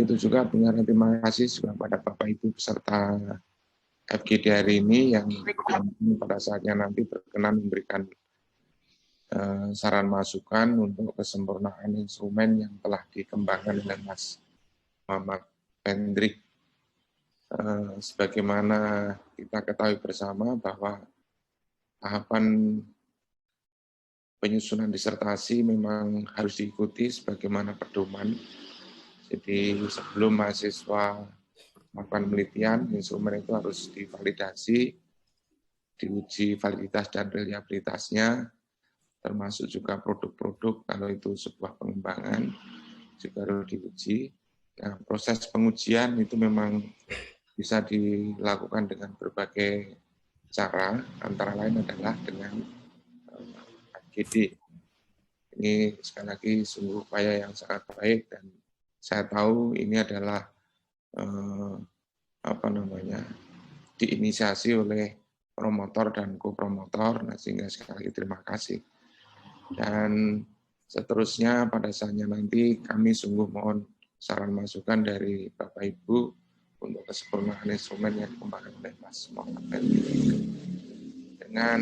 Begitu juga terima kasih juga pada Bapak Ibu peserta FGD hari ini yang pada saatnya nanti berkenan memberikan saran masukan untuk kesempurnaan instrumen yang telah dikembangkan oleh Mas Muhammad Hendrik. Sebagaimana kita ketahui bersama bahwa tahapan penyusunan disertasi memang harus diikuti sebagaimana pedoman. Jadi sebelum mahasiswa melakukan penelitian, instrumen itu harus divalidasi, diuji validitas dan reliabilitasnya, termasuk juga produk-produk kalau itu sebuah pengembangan juga harus diuji. Nah, proses pengujian itu memang bisa dilakukan dengan berbagai cara, antara lain adalah dengan FGD. Ini sekali lagi sungguh upaya yang sangat baik dan saya tahu ini adalah diinisiasi oleh promotor dan kopromotor, nah sehingga sekali lagi terima kasih. Dan seterusnya pada saatnya nanti kami sungguh mohon saran masukan dari Bapak Ibu untuk kesempurnaan instrumen yang dikembangkan oleh Mas Muhammad Hendrik. Dengan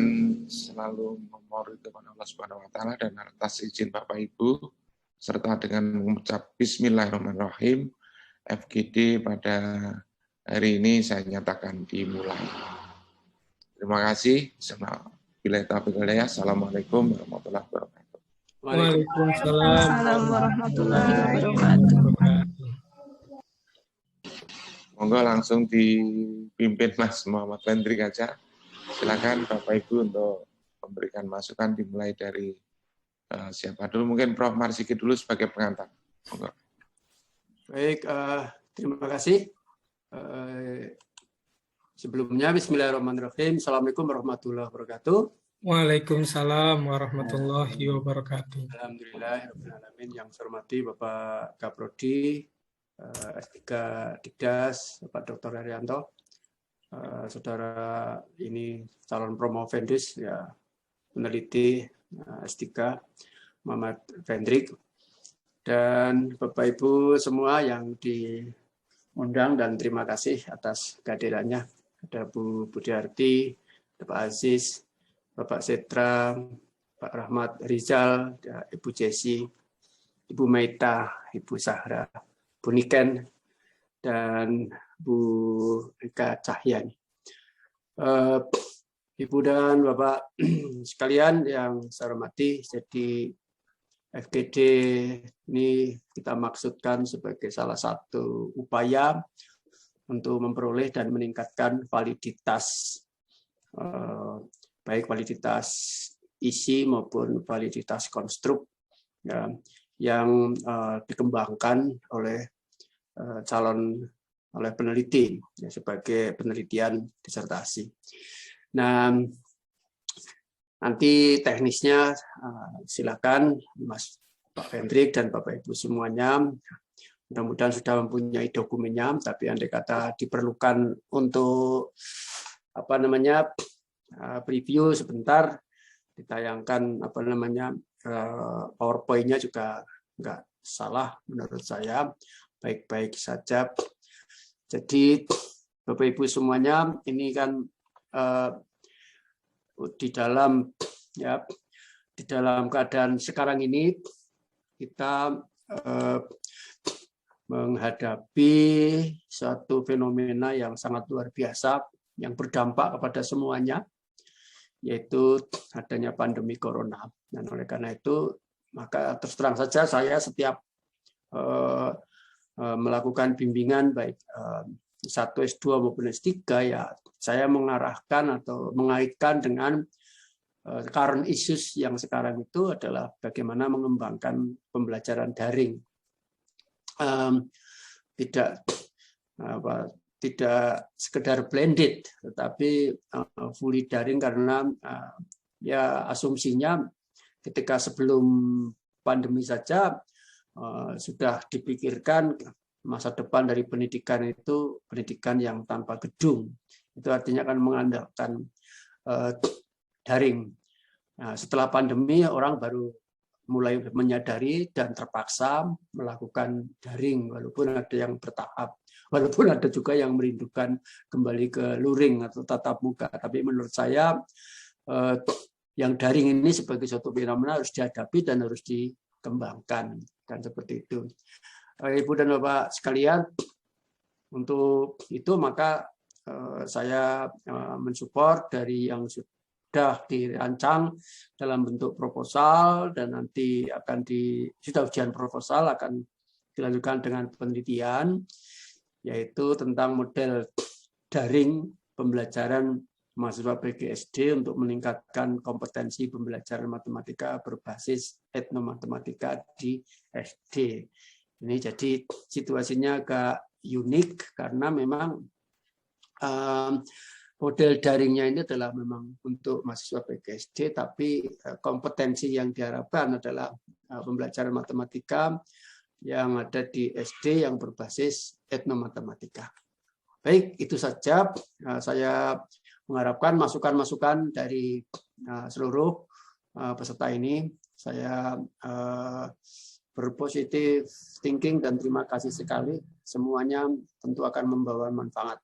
selalu memohon kepada Allah Subhanahu wa taala dan atas izin Bapak Ibu serta dengan mengucap bismillahirrahmanirrahim, FGD pada hari ini saya nyatakan dimulai. Terima kasih. Assalamualaikum warahmatullahi wabarakatuh. Waalaikumsalam warahmatullahi wabarakatuh. Monggo langsung dipimpin Mas Muhammad Hendrik aja. Silakan Bapak Ibu untuk memberikan masukan dimulai dari siapa dulu, mungkin Prof. Marsiki dulu sebagai pengantar. Monggo. Baik, terima kasih. Sebelumnya bismillahirrahmanirrahim. Assalamualaikum warahmatullahi wabarakatuh. Waalaikumsalam warahmatullahi wabarakatuh. Alhamdulillahirrahmanirrahim. Yang saya hormati Bapak Kaprodi, S3 Dikdas, Bapak Dr. Haryanto, saudara ini calon promovendus, ya, peneliti S3 Muhammad Hendrik, dan Bapak Ibu semua yang diundang dan terima kasih atas kehadirannya. Ada Bu Budiarti, Bapak Aziz, Bapak Setra, Pak Rahmat Rizal, Ibu Jesi, Ibu Meita, Ibu Sahra, Bu Niken, dan Bu Rika Cahyani. Ibu dan Bapak sekalian yang saya hormati, jadi FGD ini kita maksudkan sebagai salah satu upaya untuk memperoleh dan meningkatkan validitas, baik validitas isi maupun validitas konstruk, ya, yang dikembangkan oleh oleh peneliti, ya, sebagai penelitian disertasi. Nah, nanti teknisnya silakan Mas Pak Hendrik dan Bapak Ibu semuanya. Mudah-mudahan sudah mempunyai dokumennya, tapi andai kata diperlukan untuk preview sebentar, ditayangkan PowerPoint-nya juga nggak salah menurut saya, baik-baik saja. Jadi Bapak Ibu semuanya, ini kan di dalam keadaan sekarang ini kita menghadapi suatu fenomena yang sangat luar biasa yang berdampak kepada semuanya, yaitu adanya pandemi corona. Dan oleh karena itu, maka terus terang saja saya setiap melakukan bimbingan baik S1, S2 maupun S3, ya saya mengarahkan atau mengaitkan dengan current issues yang sekarang itu adalah bagaimana mengembangkan pembelajaran daring. Tidak sekedar blended, tetapi fully daring, karena ya asumsinya ketika sebelum pandemi saja sudah dipikirkan masa depan dari pendidikan itu pendidikan yang tanpa gedung. Itu artinya akan mengandalkan daring. Nah, setelah pandemi orang baru mulai menyadari dan terpaksa melakukan daring, walaupun ada yang bertahap, walaupun ada juga yang merindukan kembali ke luring atau tatap muka. Tapi menurut saya yang daring ini sebagai suatu fenomena harus dihadapi dan harus dikembangkan, dan seperti itu. Ibu dan Bapak sekalian, untuk itu maka saya mensupport dari yang sudah dirancang dalam bentuk proposal, dan nanti sudah ujian proposal akan dilanjutkan dengan penelitian, yaitu tentang model daring pembelajaran mahasiswa PGSD untuk meningkatkan kompetensi pembelajaran matematika berbasis etnomatematika di SD. Ini jadi situasinya agak unik karena memang model daringnya ini adalah memang untuk mahasiswa PGSD, tapi kompetensi yang diharapkan adalah pembelajaran matematika yang ada di SD yang berbasis etnomatematika. Baik, itu saja. Saya mengharapkan masukan-masukan dari seluruh peserta ini. Saya berpositif thinking dan terima kasih sekali. Semuanya tentu akan membawa manfaat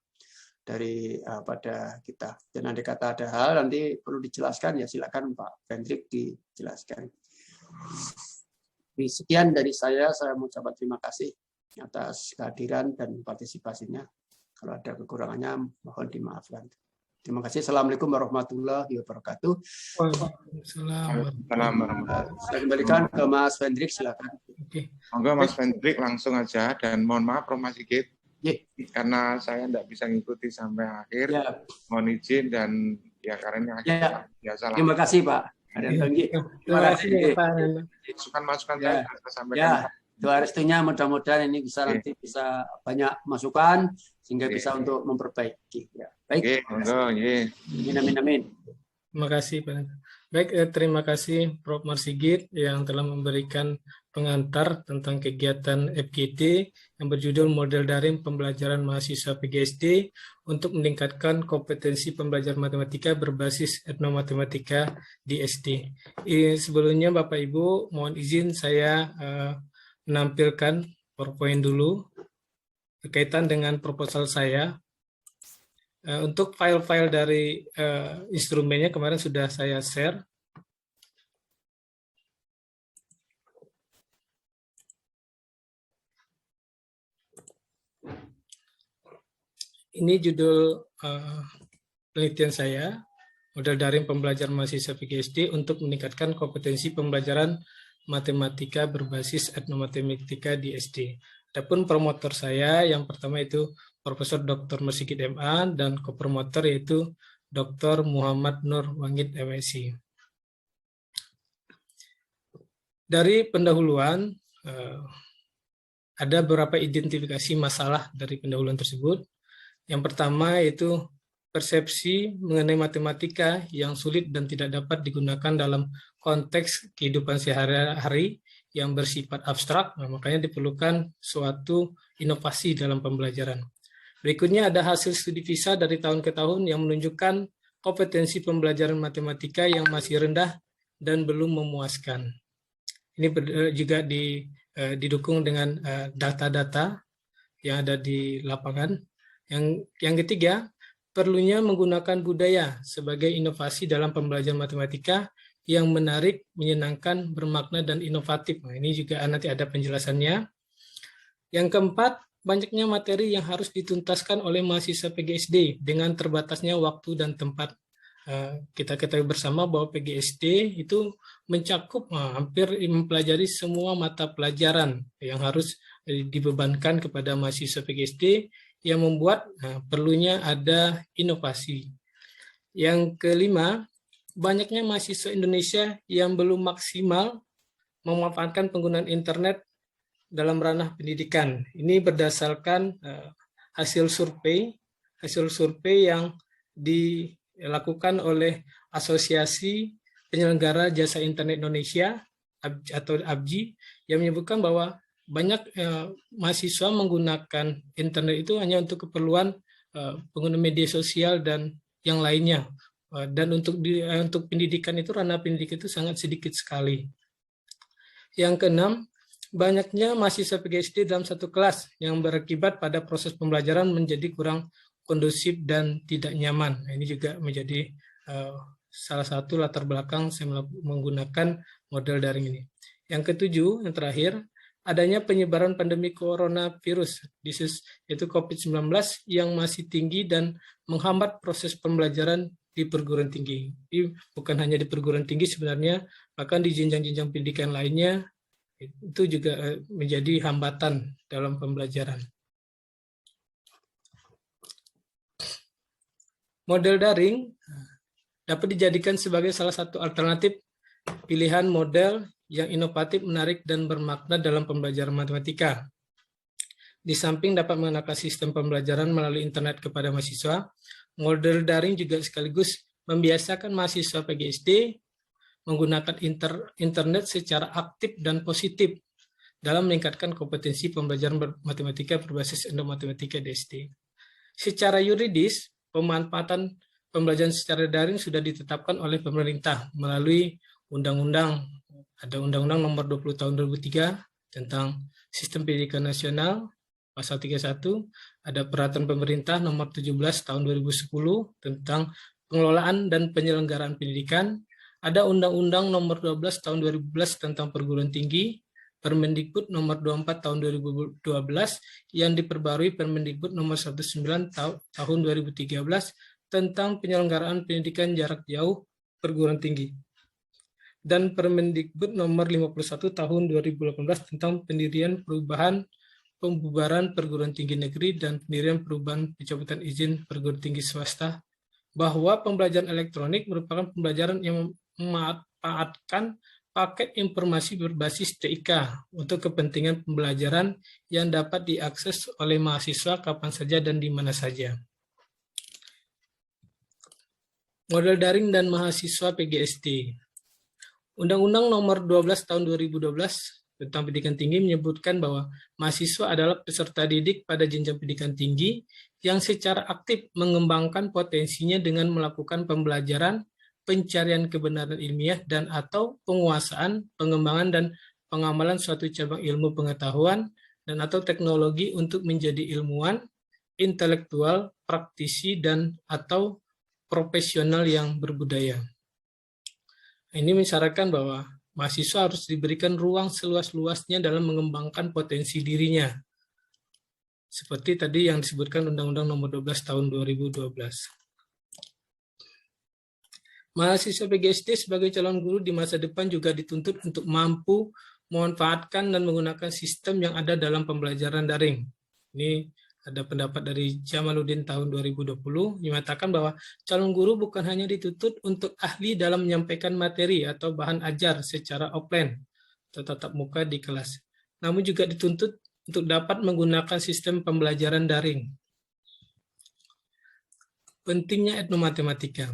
pada kita. Dan andai kata ada hal nanti perlu dijelaskan, ya silakan Pak Hendrik dijelaskan. Sekian dari saya mengucapkan terima kasih atas kehadiran dan partisipasinya. Kalau ada kekurangannya mohon dimaafkan. Terima kasih. Assalamualaikum warahmatullahi wabarakatuh. Saya kembalikan ke Mas Hendrik, silakan. Monggo Mas Hendrik langsung aja, dan mohon maaf Prof. Sigit, karena saya tidak bisa ngikuti sampai akhir. Mohon izin, dan ya karena ini akhir biasa lah. Terima kasih Pak. Terima kasih Pak. Masukan-masukan saya sampaikan. Doa restunya mudah-mudahan ini nanti bisa banyak masukan sehingga bisa untuk memperbaiki. Ya. Baik. Amin. Terima kasih Pak. Baik, terima kasih Prof. Marsigit yang telah memberikan pengantar tentang kegiatan FGD yang berjudul Model Daring Pembelajaran Mahasiswa PGSD untuk meningkatkan kompetensi pembelajaran matematika berbasis etnomatematika di SD. Sebelumnya Bapak Ibu, mohon izin saya menampilkan PowerPoint dulu berkaitan dengan proposal saya. Untuk file-file dari instrumennya kemarin sudah saya share. Ini judul penelitian saya, model daring pembelajaran mahasiswa PGSD untuk meningkatkan kompetensi pembelajaran matematika berbasis etnomatematika di SD. Adapun promotor saya yang pertama itu Profesor Dr. Marsigit MA dan kopromotor yaitu Dr. Muhammad Nur Wangid MSc. Dari pendahuluan ada beberapa identifikasi masalah dari pendahuluan tersebut. Yang pertama yaitu persepsi mengenai matematika yang sulit dan tidak dapat digunakan dalam konteks kehidupan sehari-hari yang bersifat abstrak, makanya diperlukan suatu inovasi dalam pembelajaran. Berikutnya ada hasil studi PISA dari tahun ke tahun yang menunjukkan kompetensi pembelajaran matematika yang masih rendah dan belum memuaskan. Ini juga didukung dengan data-data yang ada di lapangan. Yang ketiga, perlunya menggunakan budaya sebagai inovasi dalam pembelajaran matematika yang menarik, menyenangkan, bermakna, dan inovatif. Nah, ini juga nanti ada penjelasannya. Yang keempat, banyaknya materi yang harus dituntaskan oleh mahasiswa PGSD dengan terbatasnya waktu dan tempat. Kita ketahui bersama bahwa PGSD itu mencakup hampir mempelajari semua mata pelajaran yang harus dibebankan kepada mahasiswa PGSD yang membuat perlunya ada inovasi. Yang kelima, banyaknya mahasiswa Indonesia yang belum maksimal memanfaatkan penggunaan internet dalam ranah pendidikan. Ini berdasarkan hasil survei yang dilakukan oleh Asosiasi Penyelenggara Jasa Internet Indonesia atau ABJI yang menyebutkan bahwa banyak mahasiswa menggunakan internet itu hanya untuk keperluan pengguna media sosial dan yang lainnya. Dan untuk pendidikan itu, ranah pendidikan itu sangat sedikit sekali. Yang keenam, banyaknya mahasiswa PGSD dalam satu kelas yang berakibat pada proses pembelajaran menjadi kurang kondusif dan tidak nyaman. Ini juga menjadi salah satu latar belakang saya menggunakan model daring ini. Yang ketujuh, yang terakhir, adanya penyebaran pandemi coronavirus, yaitu COVID-19 yang masih tinggi dan menghambat proses pembelajaran di perguruan tinggi. Jadi, bukan hanya di perguruan tinggi sebenarnya, bahkan di jenjang-jenjang pendidikan lainnya, itu juga menjadi hambatan dalam pembelajaran. Model daring dapat dijadikan sebagai salah satu alternatif pilihan model yang inovatif, menarik, dan bermakna dalam pembelajaran matematika. Di samping dapat mengenakan sistem pembelajaran melalui internet kepada mahasiswa, model daring juga sekaligus membiasakan mahasiswa PGSD menggunakan internet secara aktif dan positif dalam meningkatkan kompetensi pembelajaran matematika berbasis endomatematika DSD. Secara yuridis, pemanfaatan pembelajaran secara daring sudah ditetapkan oleh pemerintah melalui undang-undang, ada Undang-Undang Nomor 20 Tahun 2003 tentang Sistem Pendidikan Nasional, Pasal 31, ada Peraturan Pemerintah Nomor 17 Tahun 2010 tentang Pengelolaan dan Penyelenggaraan Pendidikan, ada Undang-Undang Nomor 12 Tahun 2012 tentang Perguruan Tinggi, Permendikbud Nomor 24 Tahun 2012 yang diperbarui Permendikbud Nomor 19 Tahun 2013 tentang penyelenggaraan pendidikan jarak jauh perguruan tinggi, dan Permendikbud Nomor 51 Tahun 2018 tentang pendirian pembubaran perguruan tinggi negeri dan pendirian perubahan pencabutan izin perguruan tinggi swasta, bahwa pembelajaran elektronik merupakan pembelajaran yang memanfaatkan paket informasi berbasis TIK untuk kepentingan pembelajaran yang dapat diakses oleh mahasiswa kapan saja dan di mana saja. Model daring dan mahasiswa PGSD. Undang-Undang Nomor 12 Tahun 2012 tentang Pendidikan Tinggi menyebutkan bahwa mahasiswa adalah peserta didik pada jenjang pendidikan tinggi yang secara aktif mengembangkan potensinya dengan melakukan pembelajaran, pencarian kebenaran ilmiah, dan atau penguasaan, pengembangan, dan pengamalan suatu cabang ilmu pengetahuan dan atau teknologi untuk menjadi ilmuwan, intelektual, praktisi, dan atau profesional yang berbudaya. Ini mensyaratkan bahwa mahasiswa harus diberikan ruang seluas-luasnya dalam mengembangkan potensi dirinya. Seperti tadi yang disebutkan Undang-Undang Nomor 12 Tahun 2012. Mahasiswa PGSD sebagai calon guru di masa depan juga dituntut untuk mampu memanfaatkan dan menggunakan sistem yang ada dalam pembelajaran daring. Ini ada pendapat dari Jamaluddin tahun 2020 menyatakan bahwa calon guru bukan hanya dituntut untuk ahli dalam menyampaikan materi atau bahan ajar secara offline atau tatap muka di kelas, namun juga dituntut untuk dapat menggunakan sistem pembelajaran daring. Pentingnya etnomatematika.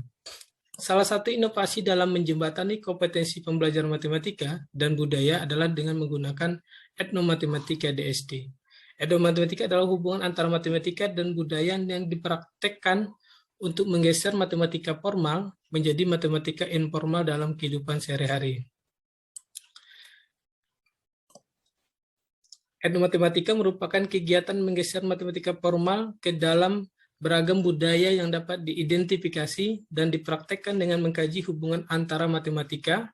Salah satu inovasi dalam menjembatani kompetensi pembelajaran matematika dan budaya adalah dengan menggunakan etnomatematika DSD. Etnomatematika adalah hubungan antara matematika dan budaya yang dipraktekkan untuk menggeser matematika formal menjadi matematika informal dalam kehidupan sehari-hari. Etnomatematika merupakan kegiatan menggeser matematika formal ke dalam beragam budaya yang dapat diidentifikasi dan dipraktekkan dengan mengkaji hubungan antara matematika,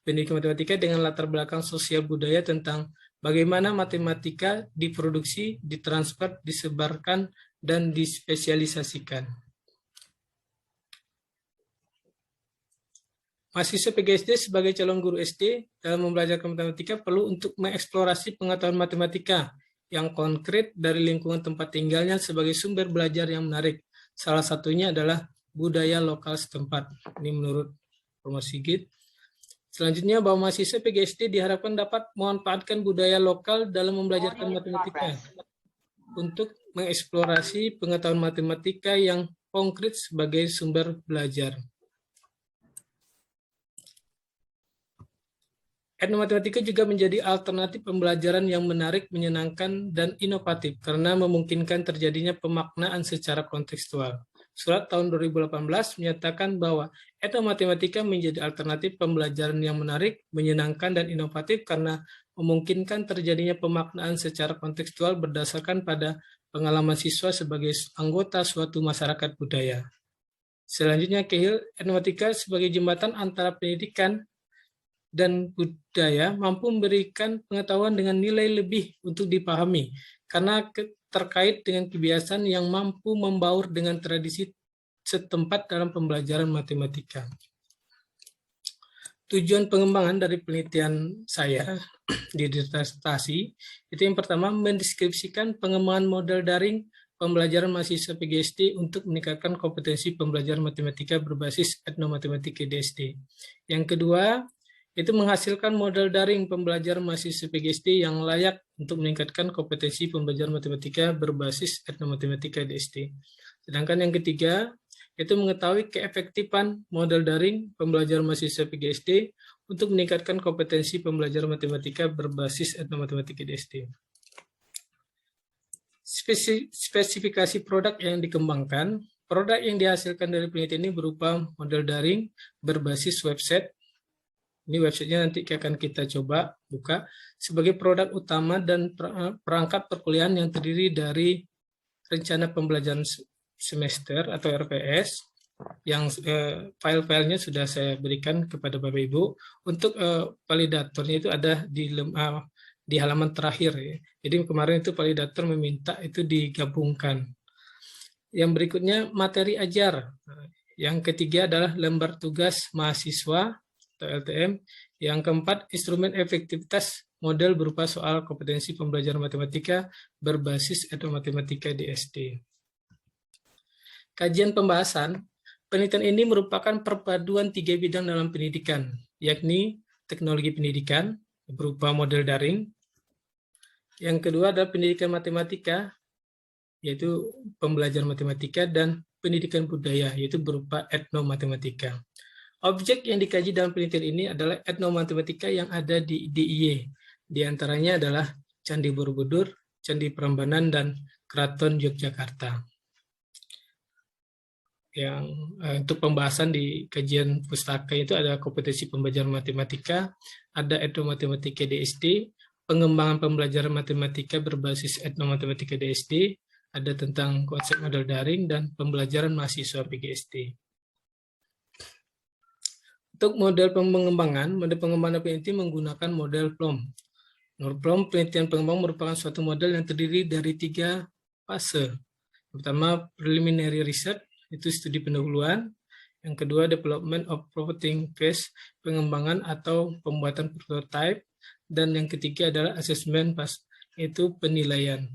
pendidikan matematika dengan latar belakang sosial budaya tentang bagaimana matematika diproduksi, ditransfer, disebarkan, dan dispesialisasikan. Mahasiswa PGSD sebagai calon guru SD dalam membelajarkan matematika perlu untuk mengeksplorasi pengetahuan matematika yang konkret dari lingkungan tempat tinggalnya sebagai sumber belajar yang menarik. Salah satunya adalah budaya lokal setempat. Ini menurut Prof. Sigit. Selanjutnya, bahwa mahasiswa PGSD diharapkan dapat memanfaatkan budaya lokal dalam membelajarkan matematika untuk mengeksplorasi pengetahuan matematika yang konkret sebagai sumber belajar. Etnomatematika juga menjadi alternatif pembelajaran yang menarik, menyenangkan, dan inovatif karena memungkinkan terjadinya pemaknaan secara kontekstual. Surat tahun 2018 menyatakan bahwa etnomatematika menjadi alternatif pembelajaran yang menarik, menyenangkan, dan inovatif karena memungkinkan terjadinya pemaknaan secara kontekstual berdasarkan pada pengalaman siswa sebagai anggota suatu masyarakat budaya. Selanjutnya, Cahill, etnomatematika sebagai jembatan antara pendidikan dan budaya mampu memberikan pengetahuan dengan nilai lebih untuk dipahami, karena terkait dengan kebiasaan yang mampu membaur dengan tradisi setempat dalam pembelajaran matematika. Tujuan pengembangan dari penelitian saya di disertasi itu yang pertama mendeskripsikan pengembangan model daring pembelajaran mahasiswa PGSD untuk meningkatkan kompetensi pembelajaran matematika berbasis etnomatematika DSD. Yang kedua, itu menghasilkan model daring pembelajaran mahasiswa PGSD yang layak untuk meningkatkan kompetensi pembelajaran matematika berbasis etnomatematika DSD. Sedangkan yang ketiga, itu mengetahui keefektifan model daring pembelajaran mahasiswa PGSD untuk meningkatkan kompetensi pembelajaran matematika berbasis etnomatematika DSD. Spesifikasi produk yang dikembangkan, produk yang dihasilkan dari penelitian ini berupa model daring berbasis website. Ini websitenya nanti akan kita coba buka sebagai produk utama dan perangkat perkuliahan yang terdiri dari rencana pembelajaran semester atau RPS yang file-filenya sudah saya berikan kepada Bapak Ibu. Untuk validatornya itu ada di halaman terakhir ya. Jadi kemarin itu validator meminta itu digabungkan. Yang berikutnya materi ajar. Yang ketiga adalah lembar tugas mahasiswa atau LTM. Yang keempat, instrumen efektivitas model berupa soal kompetensi pembelajaran matematika berbasis etnomatematika DSD. Kajian pembahasan, penelitian ini merupakan perpaduan 3 bidang dalam pendidikan, yakni teknologi pendidikan berupa model daring. Yang kedua adalah pendidikan matematika, yaitu pembelajaran matematika, dan pendidikan budaya, yaitu berupa etnomatematika. Objek yang dikaji dalam penelitian ini adalah etnomatematika yang ada di DIY. Di antaranya adalah Candi Borobudur, Candi Prambanan, dan Keraton Yogyakarta. Yang untuk pembahasan di kajian pustaka itu ada kompetensi pembelajaran matematika, ada etnomatematika DSD, pengembangan pembelajaran matematika berbasis etnomatematika DSD, ada tentang konsep model daring, dan pembelajaran mahasiswa PGSD. Untuk model pengembangan penelitian menggunakan model PLOM. Menurut PLOM, penelitian pengembang merupakan suatu model yang terdiri dari 3 fase. Pertama, preliminary research, itu studi pendahuluan. Yang kedua, development of prototyping phase, pengembangan atau pembuatan prototype. Dan yang ketiga adalah assessment phase, itu penilaian.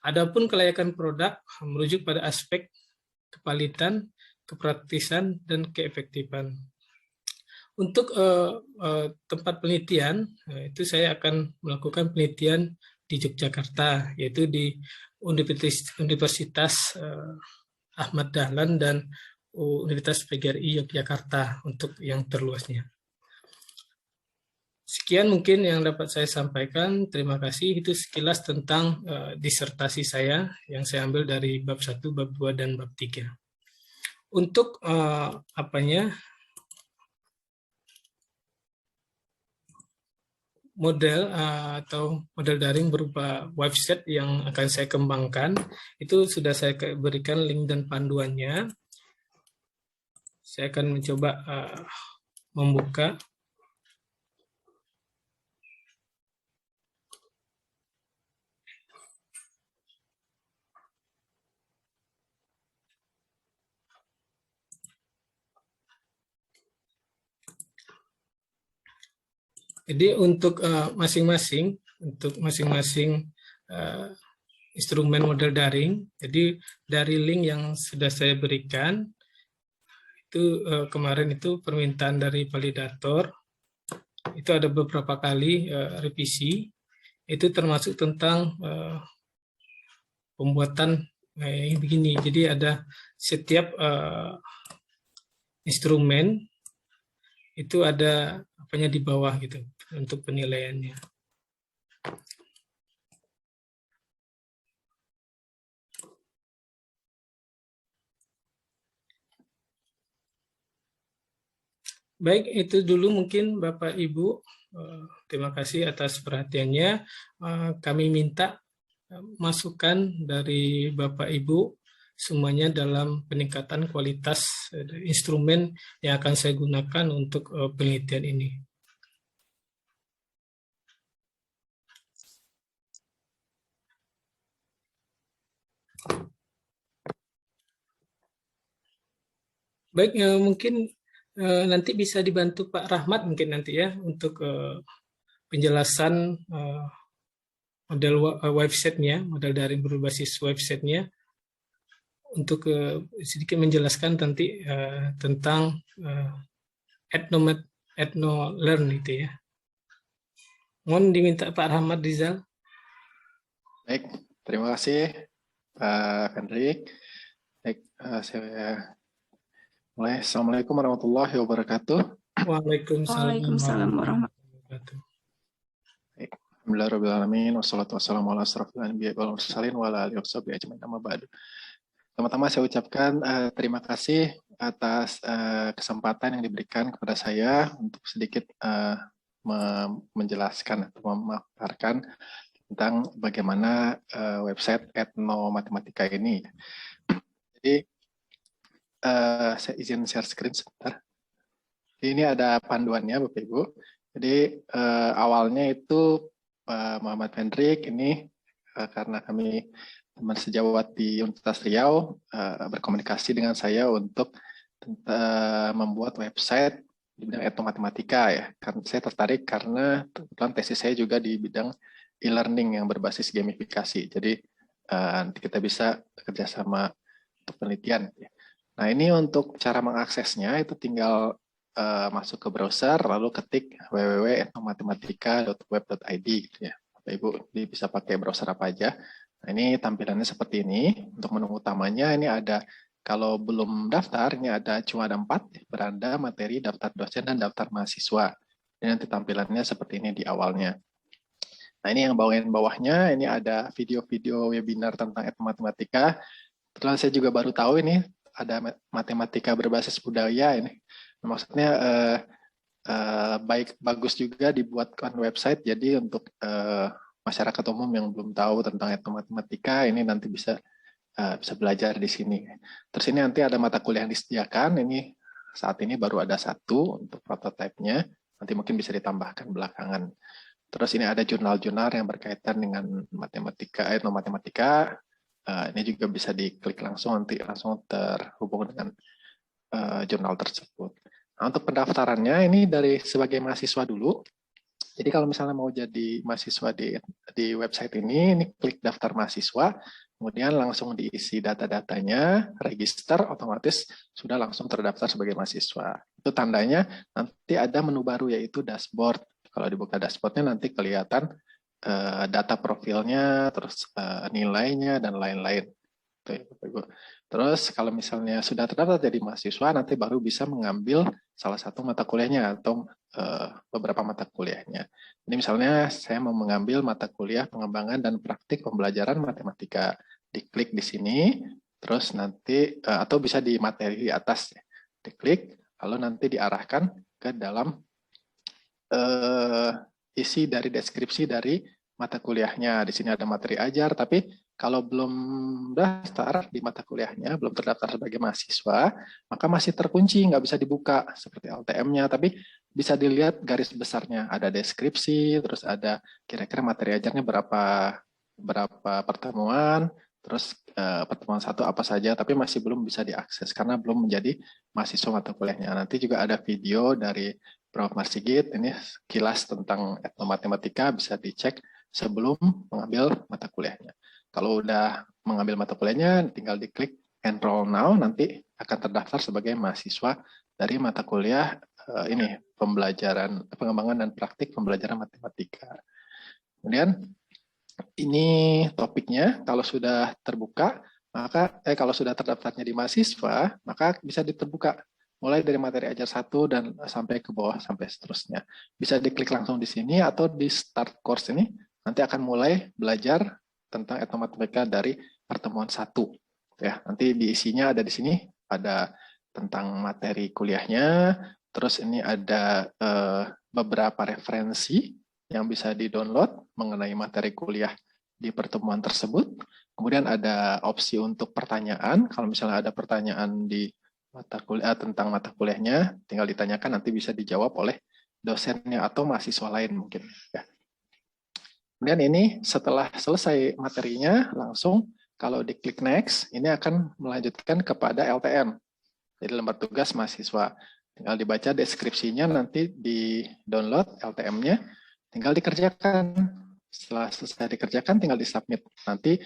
Adapun kelayakan produk merujuk pada aspek kevalitan, kepraktisan, dan keefektifan. Untuk tempat penelitian, itu saya akan melakukan penelitian di Yogyakarta, yaitu di Universitas Ahmad Dahlan dan Universitas PGRI Yogyakarta untuk yang terluasnya. Sekian mungkin yang dapat saya sampaikan. Terima kasih. Itu sekilas tentang disertasi saya yang saya ambil dari bab 1, bab 2, dan bab 3. Untuk model atau model daring berupa website yang akan saya kembangkan, itu sudah saya berikan link dan panduannya. Saya akan mencoba membuka. Jadi untuk masing-masing instrumen model daring, jadi dari link yang sudah saya berikan, itu kemarin itu permintaan dari validator, itu ada beberapa kali revisi, itu termasuk tentang pembuatan begini. Jadi ada setiap instrumen itu ada apanya di bawah gitu untuk penilaiannya. Baik, itu dulu mungkin Bapak Ibu. Terima kasih atas perhatiannya. Kami minta masukan dari Bapak Ibu semuanya dalam peningkatan kualitas instrumen yang akan saya gunakan untuk penelitian ini. Baik, mungkin nanti bisa dibantu Pak Rahmat mungkin nanti ya untuk penjelasan model website-nya, model daring berbasis website-nya, untuk sedikit menjelaskan nanti tentang ethno-learn itu ya. Mohon diminta Pak Rahmat Rizal. Baik, terima kasih Pak Hendrik. Baik, saya mulai. Assalamualaikum warahmatullahi wabarakatuh. Waalaikumsalam warahmatullahi wabarakatuh. Alhamdulillahirrahmanirrahim. Wassalatu wassalamu ala asrofil anbiya wal mursalin wa ala alihi washabihi ajmain, amma ba'du. Pertama-tama saya ucapkan terima kasih atas kesempatan yang diberikan kepada saya untuk sedikit menjelaskan atau memaparkan tentang bagaimana website Ethnomatematika ini. Jadi saya izin share screen sebentar. Ini ada panduannya Bapak Ibu. Jadi awalnya itu Muhammad Hendrik ini karena kami teman sejawat di Universitas Riau berkomunikasi dengan saya untuk membuat website di bidang etnomatematika ya. Karena saya tertarik karena kebetulan tesis saya juga di bidang e-learning yang berbasis gamifikasi. Jadi nanti kita bisa kerjasama untuk penelitian. Nah ini untuk cara mengaksesnya itu tinggal masuk ke browser lalu ketik www.ethnomatematika.web.id gitu ya. Bapak Ibu bisa pakai browser apa aja. Nah ini tampilannya seperti ini. Untuk menu utamanya ini ada, kalau belum daftar ini ada cuma ada 4, beranda, materi, daftar dosen dan daftar mahasiswa. Ini nanti tampilannya seperti ini di awalnya. Nah ini yang bagian bawahnya ini ada video-video webinar tentang etnomatematika. Kebetulan saya juga baru tahu ini ada matematika berbasis budaya ini. Maksudnya bagus juga dibuatkan website, jadi untuk masyarakat umum yang belum tahu tentang etnomatematika ini nanti bisa belajar di sini. Terus ini nanti ada mata kuliah yang disediakan, ini saat ini baru ada 1 untuk prototipe-nya, nanti mungkin bisa ditambahkan belakangan. Terus ini ada jurnal-jurnal yang berkaitan dengan etnomatematika, ini juga bisa diklik langsung, nanti langsung terhubung dengan jurnal tersebut. Nah, untuk pendaftarannya ini dari sebagai mahasiswa dulu. Jadi kalau misalnya mau jadi mahasiswa di website ini klik daftar mahasiswa, kemudian langsung diisi data-datanya, register, otomatis sudah langsung terdaftar sebagai mahasiswa. Itu tandanya nanti ada menu baru yaitu dashboard. Kalau dibuka dashboardnya nanti kelihatan data profilnya, terus nilainya, dan lain-lain. Terus kalau misalnya sudah terdaftar jadi mahasiswa, nanti baru bisa mengambil salah satu mata kuliahnya atau beberapa mata kuliahnya. Ini misalnya saya mau mengambil mata kuliah pengembangan dan praktik pembelajaran matematika. Diklik di sini, terus nanti atau bisa di materi di atas. Diklik, lalu nanti diarahkan ke dalam isi dari deskripsi dari mata kuliahnya. Di sini ada materi ajar, tapi kalau belum daftar di mata kuliahnya, belum terdaftar sebagai mahasiswa, maka masih terkunci, nggak bisa dibuka seperti LTM-nya, tapi bisa dilihat garis besarnya. Ada deskripsi, terus ada kira-kira materi ajarnya berapa pertemuan, terus pertemuan 1 apa saja, tapi masih belum bisa diakses karena belum menjadi mahasiswa mata kuliahnya. Nanti juga ada video dari Prof. Marsigit, ini kilas tentang etnomatematika, bisa dicek sebelum mengambil mata kuliahnya. Kalau udah mengambil mata kuliahnya, tinggal diklik Enroll Now, nanti akan terdaftar sebagai mahasiswa dari mata kuliah ini, pengembangan dan praktik pembelajaran matematika. Kemudian ini topiknya, kalau sudah terbuka, maka kalau sudah terdaftarnya di mahasiswa, maka bisa diterbuka mulai dari materi ajar 1 dan sampai ke bawah sampai seterusnya. Bisa diklik langsung di sini atau di Start Course ini, nanti akan mulai belajar tentang etnomatematika dari pertemuan 1. Ya, nanti diisinya ada di sini, ada tentang materi kuliahnya, Terus ini ada beberapa referensi yang bisa di-download mengenai materi kuliah di pertemuan tersebut. Kemudian ada opsi untuk pertanyaan. Kalau misalnya ada pertanyaan di mata kuliah tentang mata kuliahnya, tinggal ditanyakan, nanti bisa dijawab oleh dosennya atau mahasiswa lain mungkin. Ya. Kemudian ini setelah selesai materinya, langsung kalau diklik next, ini akan melanjutkan kepada LTM. Jadi lembar tugas mahasiswa. Tinggal dibaca deskripsinya, nanti di-download LTM-nya, tinggal dikerjakan. Setelah selesai dikerjakan, tinggal di-submit. Nanti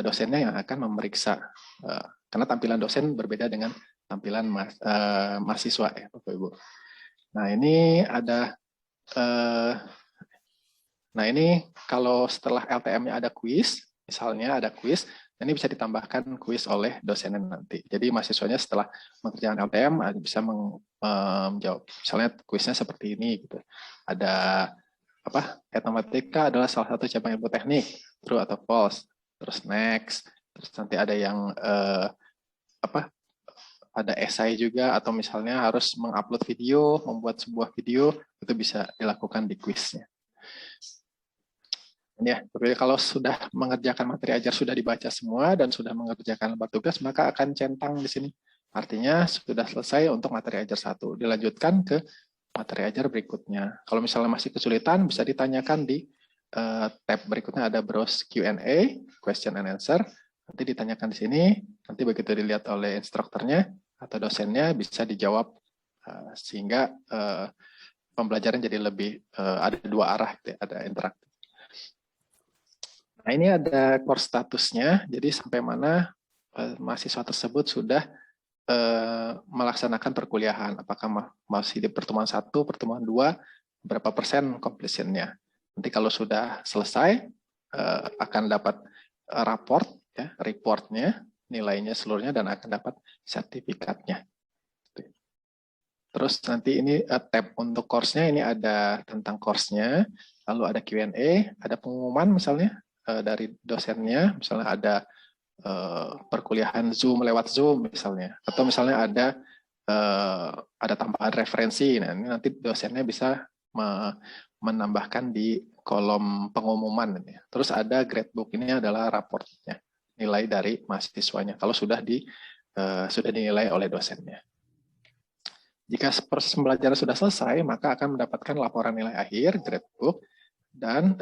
dosennya yang akan memeriksa. Karena tampilan dosen berbeda dengan tampilan mahasiswa, ya Bapak Ibu. Nah ini ada, nah ini kalau setelah LTM-nya ada kuis, misalnya ada kuis, ini bisa ditambahkan kuis oleh dosennya nanti. Jadi mahasiswanya setelah mengerjakan LTM bisa menjawab. Misalnya kuisnya seperti ini gitu. Ada apa? Etnomatika adalah salah satu cabang ilmu teknik, true atau false. Terus next. Terus nanti ada yang apa? Ada esai juga, atau misalnya harus mengupload video, membuat sebuah video, itu bisa dilakukan di kuisnya. Ya, kalau sudah mengerjakan materi ajar sudah dibaca semua dan sudah mengerjakan lembar tugas, maka akan centang di sini. Artinya sudah selesai untuk materi ajar 1. Dilanjutkan ke materi ajar berikutnya. Kalau misalnya masih kesulitan, bisa ditanyakan di tab berikutnya, ada browse Q&A, question and answer. Nanti ditanyakan di sini, nanti begitu dilihat oleh instrukturnya atau dosennya bisa dijawab, sehingga pembelajaran jadi lebih ada dua arah, ada interaktif. Nah ini ada course statusnya, jadi sampai mana mahasiswa tersebut sudah melaksanakan perkuliahan, apakah masih di pertemuan 1, pertemuan 2, berapa persen completion-nya. Nanti kalau sudah selesai, akan dapat raport, ya, reportnya, nilainya seluruhnya, dan akan dapat sertifikatnya. Terus nanti ini tab untuk course-nya, ini ada tentang course-nya, lalu ada Q&A, ada pengumuman misalnya, dari dosennya, misalnya ada perkuliahan Zoom lewat Zoom misalnya, atau misalnya ada tambahan referensi. Nah ini nanti dosennya bisa menambahkan di kolom pengumuman. Terus ada gradebook, ini adalah raportnya, nilai dari mahasiswanya kalau sudah dinilai oleh dosennya. Jika proses pembelajaran sudah selesai, maka akan mendapatkan laporan nilai akhir, gradebook, dan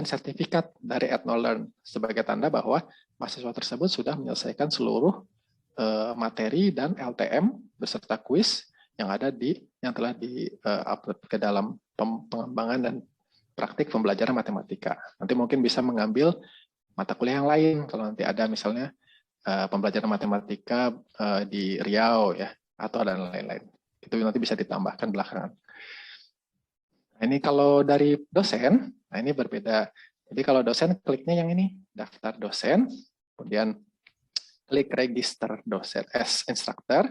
sertifikat dari EthnoLearn sebagai tanda bahwa mahasiswa tersebut sudah menyelesaikan seluruh materi dan LTM beserta kuis yang telah di-upload ke dalam pengembangan dan praktik pembelajaran matematika. Nanti mungkin bisa mengambil mata kuliah yang lain kalau nanti ada misalnya pembelajaran matematika di Riau, ya, atau dan lain-lain. Itu nanti bisa ditambahkan belakangan. Ini kalau dari dosen, nah ini berbeda. Jadi kalau dosen kliknya yang ini, daftar dosen, kemudian klik register dosen as instructor.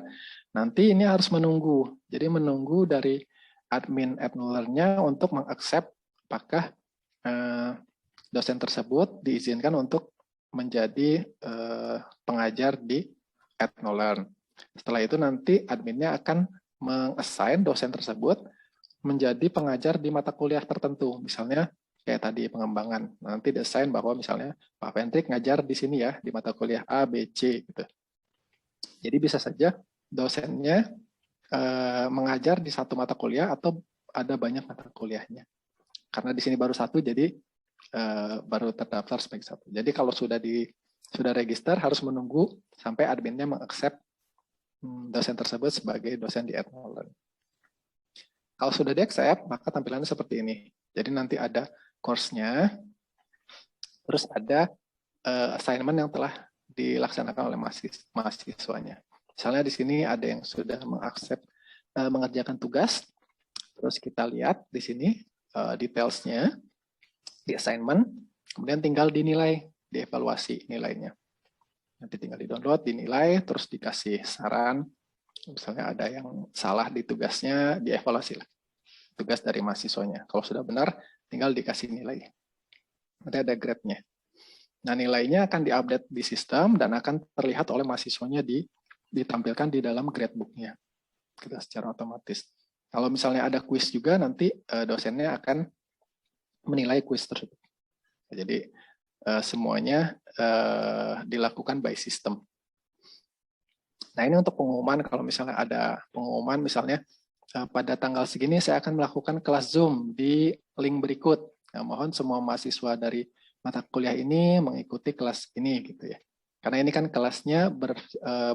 Nanti ini harus menunggu. Jadi menunggu dari admin EthnoLearn-nya untuk mengaccept apakah dosen tersebut diizinkan untuk menjadi pengajar di EthnoLearn. Setelah itu nanti adminnya akan meng-assign dosen tersebut menjadi pengajar di mata kuliah tertentu, misalnya kayak tadi pengembangan. Nanti desain bahwa misalnya Pak Pendrik ngajar di sini ya, di mata kuliah A, B, C gitu. Jadi bisa saja dosennya mengajar di satu mata kuliah atau ada banyak mata kuliahnya. Karena di sini baru satu, jadi baru terdaftar sebagai satu. Jadi kalau sudah register harus menunggu sampai adminnya mengaccept dosen tersebut sebagai dosen di EthnoLearn. Kalau sudah di-accept, maka tampilannya seperti ini. Jadi nanti ada course-nya, terus ada assignment yang telah dilaksanakan oleh mahasiswanya. Misalnya di sini ada yang sudah mengaccept mengerjakan tugas, terus kita lihat di sini details-nya, di assignment, kemudian tinggal dinilai, dievaluasi nilainya. Nanti tinggal di-download, dinilai, terus dikasih saran. Misalnya ada yang salah di tugasnya, dievaluasi lah tugas dari mahasiswanya. Kalau sudah benar, tinggal dikasih nilai. Nanti ada grade-nya. Nah, nilainya akan diupdate di sistem dan akan terlihat oleh mahasiswanya ditampilkan di dalam gradebook-nya. Kita secara otomatis. Kalau misalnya ada kuis juga, nanti dosennya akan menilai kuis tersebut. Jadi semuanya dilakukan by system. Nah, ini untuk pengumuman. Kalau misalnya ada pengumuman, misalnya pada tanggal segini saya akan melakukan kelas Zoom di link berikut. Nah, mohon semua mahasiswa dari mata kuliah ini mengikuti kelas ini, gitu ya. Karena ini kan kelasnya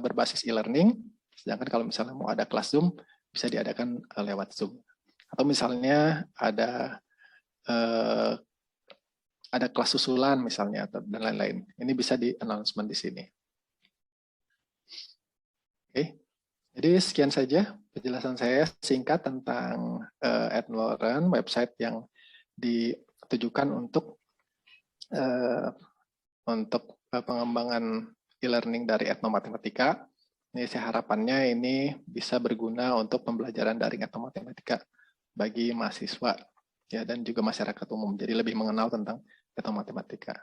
berbasis e-learning, sedangkan kalau misalnya mau ada kelas Zoom, bisa diadakan lewat Zoom. Atau misalnya ada kelas susulan misalnya, dan lain-lain. Ini bisa di announcement di sini. Oke, jadi sekian saja penjelasan saya singkat tentang EdNoLearn, website yang ditujukan untuk pengembangan e-learning dari etnomatematika. Ini saya harapannya ini bisa berguna untuk pembelajaran daring etnomatematika bagi mahasiswa ya, dan juga masyarakat umum. Jadi lebih mengenal tentang etnomatematika.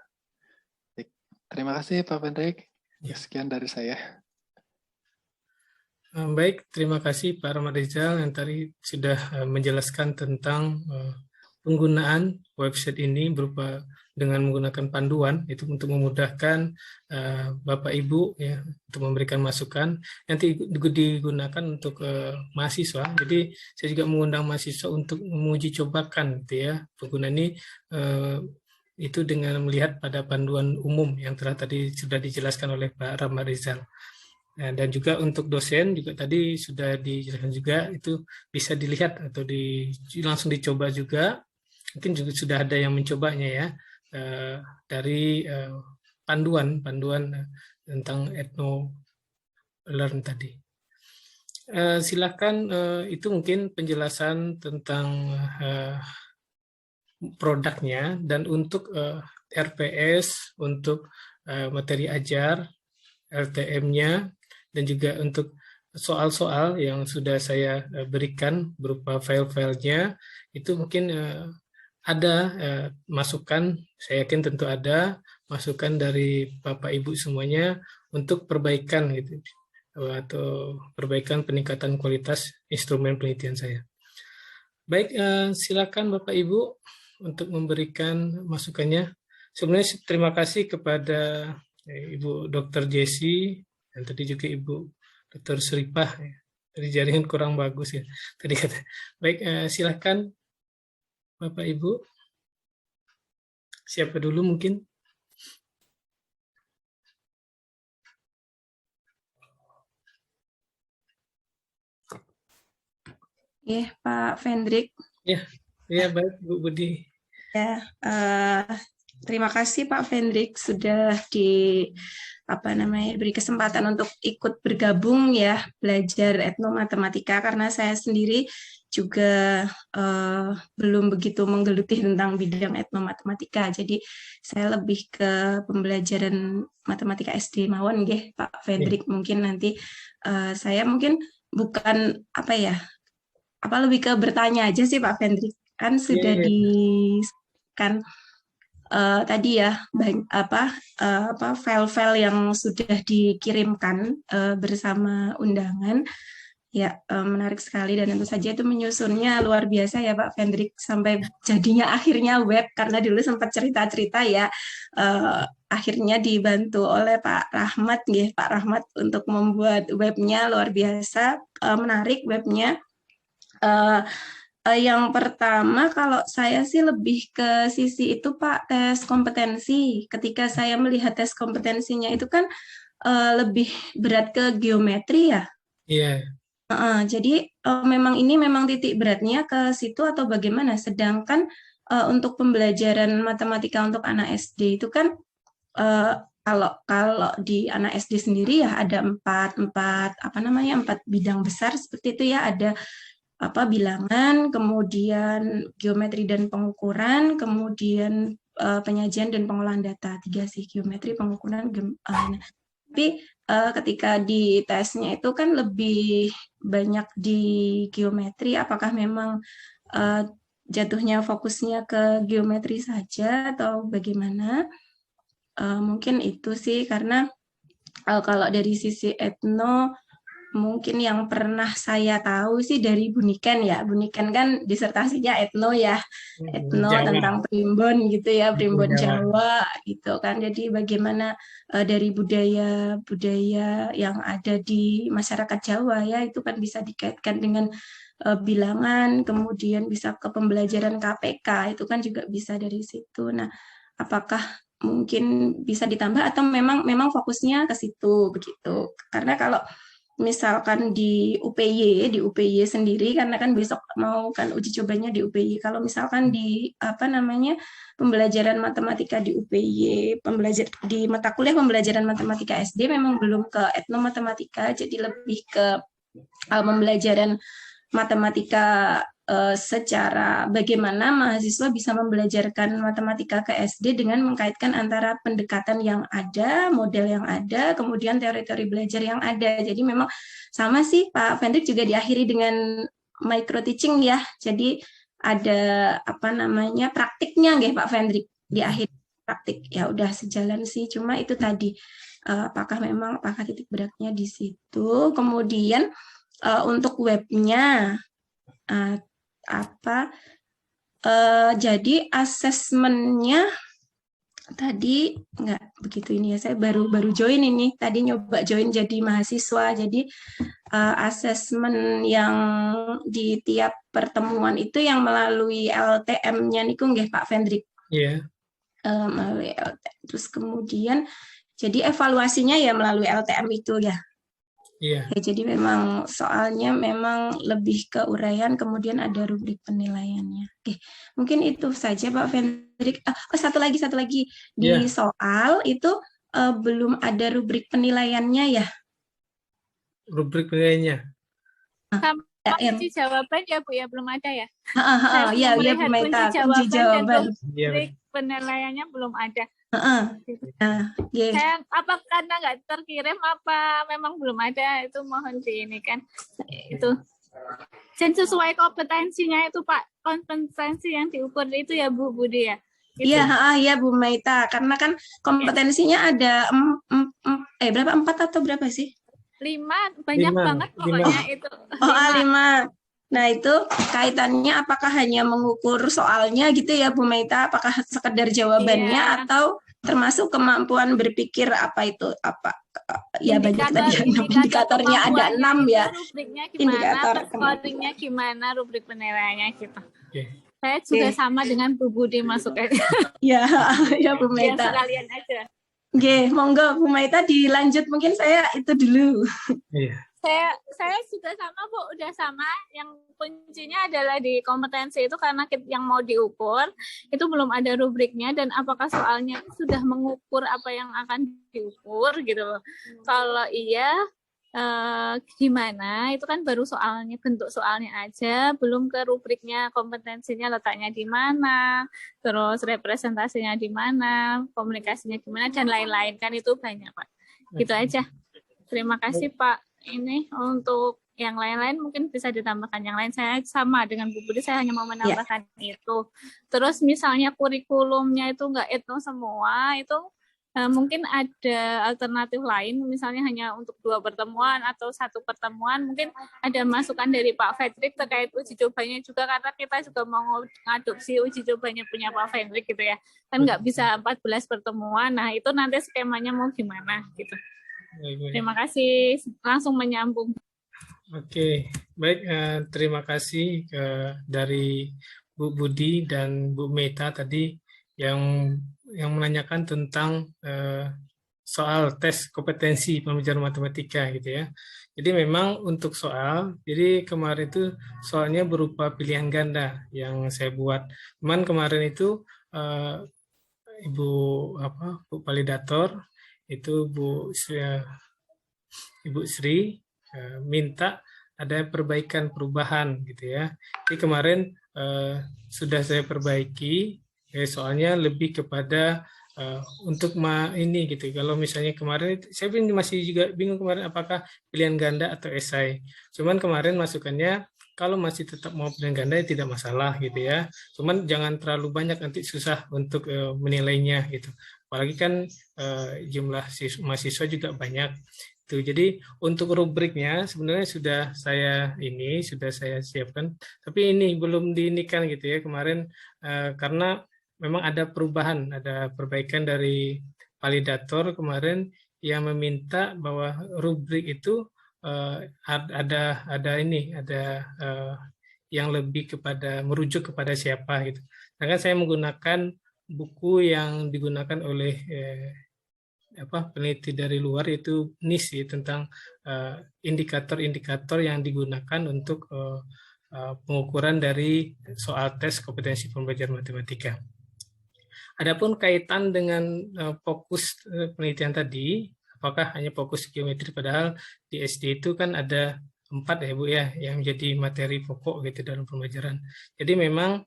Terima kasih Pak Hendrik. Sekian dari saya. Baik, terima kasih Pak Rahmat Rizal yang tadi sudah menjelaskan tentang penggunaan website ini berupa dengan menggunakan panduan itu untuk memudahkan Bapak Ibu ya untuk memberikan masukan. Nanti digunakan untuk mahasiswa. Jadi saya juga mengundang mahasiswa untuk menguji cobakan gitu ya penggunaan ini itu dengan melihat pada panduan umum yang telah tadi sudah dijelaskan oleh Pak Rahmat Rizal. Nah, dan juga untuk dosen juga tadi sudah dijelaskan juga itu bisa dilihat atau langsung dicoba juga. Mungkin juga sudah ada yang mencobanya ya dari panduan tentang EdNoLearn tadi. Silakan itu mungkin penjelasan tentang produknya, dan untuk RPS, untuk materi ajar, LTM-nya, dan juga untuk soal-soal yang sudah saya berikan berupa file-filenya, itu mungkin ada masukan, saya yakin tentu ada masukan dari Bapak Ibu semuanya untuk perbaikan gitu, atau perbaikan peningkatan kualitas instrumen penelitian saya. Baik, silakan Bapak Ibu untuk memberikan masukannya. Sebenarnya terima kasih kepada Ibu Dr. Jessi dan tadi juga Ibu Dr. Seripah. Tadi jaringan kurang bagus ya. Tadi kata. Baik, silakan Bapak Ibu. Siapa dulu mungkin? Ya, Pak Hendrik. Ya, baik Bu Budi. Ya, terima kasih Pak Hendrik sudah beri kesempatan untuk ikut bergabung ya belajar etnomatematika, karena saya sendiri juga belum begitu menggeluti tentang bidang etnomatematika. Jadi saya lebih ke pembelajaran matematika SD mawon nggih Pak Hendrik. Mungkin nanti saya mungkin bukan lebih ke bertanya aja sih Pak Hendrik. Kan sudah kan tadi ya file-file yang sudah dikirimkan bersama undangan ya, menarik sekali, dan tentu saja itu menyusunnya luar biasa ya Pak Hendrik sampai jadinya akhirnya web, karena dulu sempat cerita-cerita ya akhirnya dibantu oleh Pak Rahmat Pak Rahmat untuk membuat webnya luar biasa, menarik webnya. Yang pertama, kalau saya sih lebih ke sisi itu Pak, tes kompetensi. Ketika saya melihat tes kompetensinya itu kan lebih berat ke geometri ya. Iya. Jadi memang ini memang titik beratnya ke situ atau bagaimana? Sedangkan untuk pembelajaran matematika untuk anak SD itu kan kalau di anak SD sendiri ya ada empat bidang besar seperti itu ya, ada bilangan, kemudian geometri dan pengukuran, kemudian penyajian dan pengolahan data. 3 sih, geometri, pengukuran, tapi ketika di tesnya itu kan lebih banyak di geometri. Apakah memang jatuhnya fokusnya ke geometri saja atau bagaimana? Mungkin itu sih, karena kalau dari sisi etno mungkin yang pernah saya tahu sih dari Bu Niken ya. Bu Niken kan disertasinya etno ya, etno Jawa. tentang primbon gitu ya, primbon Jawa. Jawa gitu kan. Jadi bagaimana dari budaya yang ada di masyarakat Jawa ya, itu kan bisa dikaitkan dengan bilangan, kemudian bisa ke pembelajaran KPK, itu kan juga bisa dari situ. Nah, apakah mungkin bisa ditambah atau memang fokusnya ke situ begitu? Karena kalau misalkan di UPY sendiri, karena kan besok mau kan uji cobanya di UPY. Kalau misalkan di pembelajaran matematika di UPY, di mata kuliah pembelajaran matematika SD memang belum ke etnomatematika, jadi lebih ke pembelajaran matematika secara bagaimana mahasiswa bisa membelajarkan matematika ke SD dengan mengkaitkan antara pendekatan yang ada, model yang ada, kemudian teori-teori belajar yang ada. Jadi memang sama sih Pak Fendrik juga diakhiri dengan micro teaching ya. Jadi ada praktiknya nggih Pak Fendrik diakhiri praktik. Ya udah sejalan sih, cuma itu tadi apakah titik beratnya di situ. Kemudian untuk webnya jadi asesmennya tadi nggak begitu ini ya, saya baru join ini, tadi nyoba join jadi mahasiswa, jadi asesmen yang di tiap pertemuan itu yang melalui LTM-nya niku nggih Pak Fendrik. Iya. Melalui LTM. Terus kemudian jadi evaluasinya ya melalui LTM itu ya. Iya. Ya, jadi memang soalnya memang lebih ke uraian, kemudian ada rubrik penilaiannya. Oke, mungkin itu saja Pak Fendrik. Satu lagi di soal itu belum ada rubrik penilaiannya ya? Rubrik penilaiannya. Sama kunci jawaban ya Bu ya, belum ada ya? Ya Bu Meta, kunci jawaban. Rubrik penilaiannya belum ada. Saya apa karena nggak terkirim apa memang belum ada, itu mohon di ini kan itu dan sesuai kompetensinya itu Pak, kompetensi yang diukur itu ya Bu Budi ya. Iya Bu Maita, karena kan kompetensinya ada berapa, 4 atau berapa sih? 5, banyak banget pokoknya itu. 5. Nah itu kaitannya apakah hanya mengukur soalnya gitu ya Bu Maita, apakah sekedar jawabannya atau termasuk kemampuan berpikir ya banyak tadi indikatornya ada 6 ya. Rubriknya gimana, scoringnya gimana, rubrik penilaiannya gitu. Saya juga sama dengan Bu Budi masuknya. Ya Bu Maita. Sekalian aja. Monggo Bu Maita dilanjut, mungkin saya itu dulu. Iya. Saya juga sama Bu, udah sama. Yang kuncinya adalah di kompetensi itu karena yang mau diukur itu belum ada rubriknya dan apakah soalnya sudah mengukur apa yang akan diukur gitu loh. Kalau iya gimana, itu kan baru soalnya, bentuk soalnya aja, belum ke rubriknya, kompetensinya letaknya di mana, terus representasinya di mana, komunikasinya gimana dan lain-lain, kan itu banyak Pak. Gitu aja. Terima kasih Pak. Ini untuk yang lain-lain mungkin bisa ditambahkan. Yang lain saya sama dengan Bu Budi, saya hanya mau menambahkan itu. Terus misalnya kurikulumnya itu nggak etno semua, itu mungkin ada alternatif lain, misalnya hanya untuk 2 pertemuan atau 1 pertemuan. Mungkin ada masukan dari Pak Fendrik terkait uji cobanya juga, karena kita juga mau ngadopsi uji cobanya punya Pak Fendrik gitu ya. Kan nggak bisa 14 pertemuan, nah itu nanti skemanya mau gimana gitu. Terima kasih, langsung menyambung. Oke, baik. Terima kasih dari Bu Budi dan Bu Meta tadi yang menanyakan tentang soal tes kompetensi pembelajaran matematika gitu ya. Jadi memang untuk soal, jadi kemarin itu soalnya berupa pilihan ganda yang saya buat. Cuman kemarin itu Bu validator itu Ibu Sri minta ada perubahan gitu ya. Jadi kemarin sudah saya perbaiki, soalnya lebih kepada untuk ini gitu. Kalau misalnya kemarin saya masih juga bingung kemarin apakah pilihan ganda atau esai. Cuman kemarin masukannya kalau masih tetap mau pilihan ganda ya tidak masalah gitu ya. Cuman jangan terlalu banyak, nanti susah untuk menilainya gitu. Apalagi kan jumlah mahasiswa juga banyak. Jadi untuk rubriknya sebenarnya sudah saya siapkan, tapi ini belum diinikan gitu ya kemarin karena memang ada perubahan, ada perbaikan dari validator kemarin yang meminta bahwa rubrik itu ada yang lebih kepada merujuk kepada siapa gitu. Nah, saya menggunakan buku yang digunakan oleh peneliti dari luar, yaitu NIS tentang indikator-indikator yang digunakan untuk pengukuran dari soal tes kompetensi pembelajaran matematika. Adapun kaitan dengan fokus penelitian tadi, apakah hanya fokus geometri, padahal di SD itu kan ada 4 ya Bu ya yang menjadi materi pokok gitu dalam pembelajaran. Jadi memang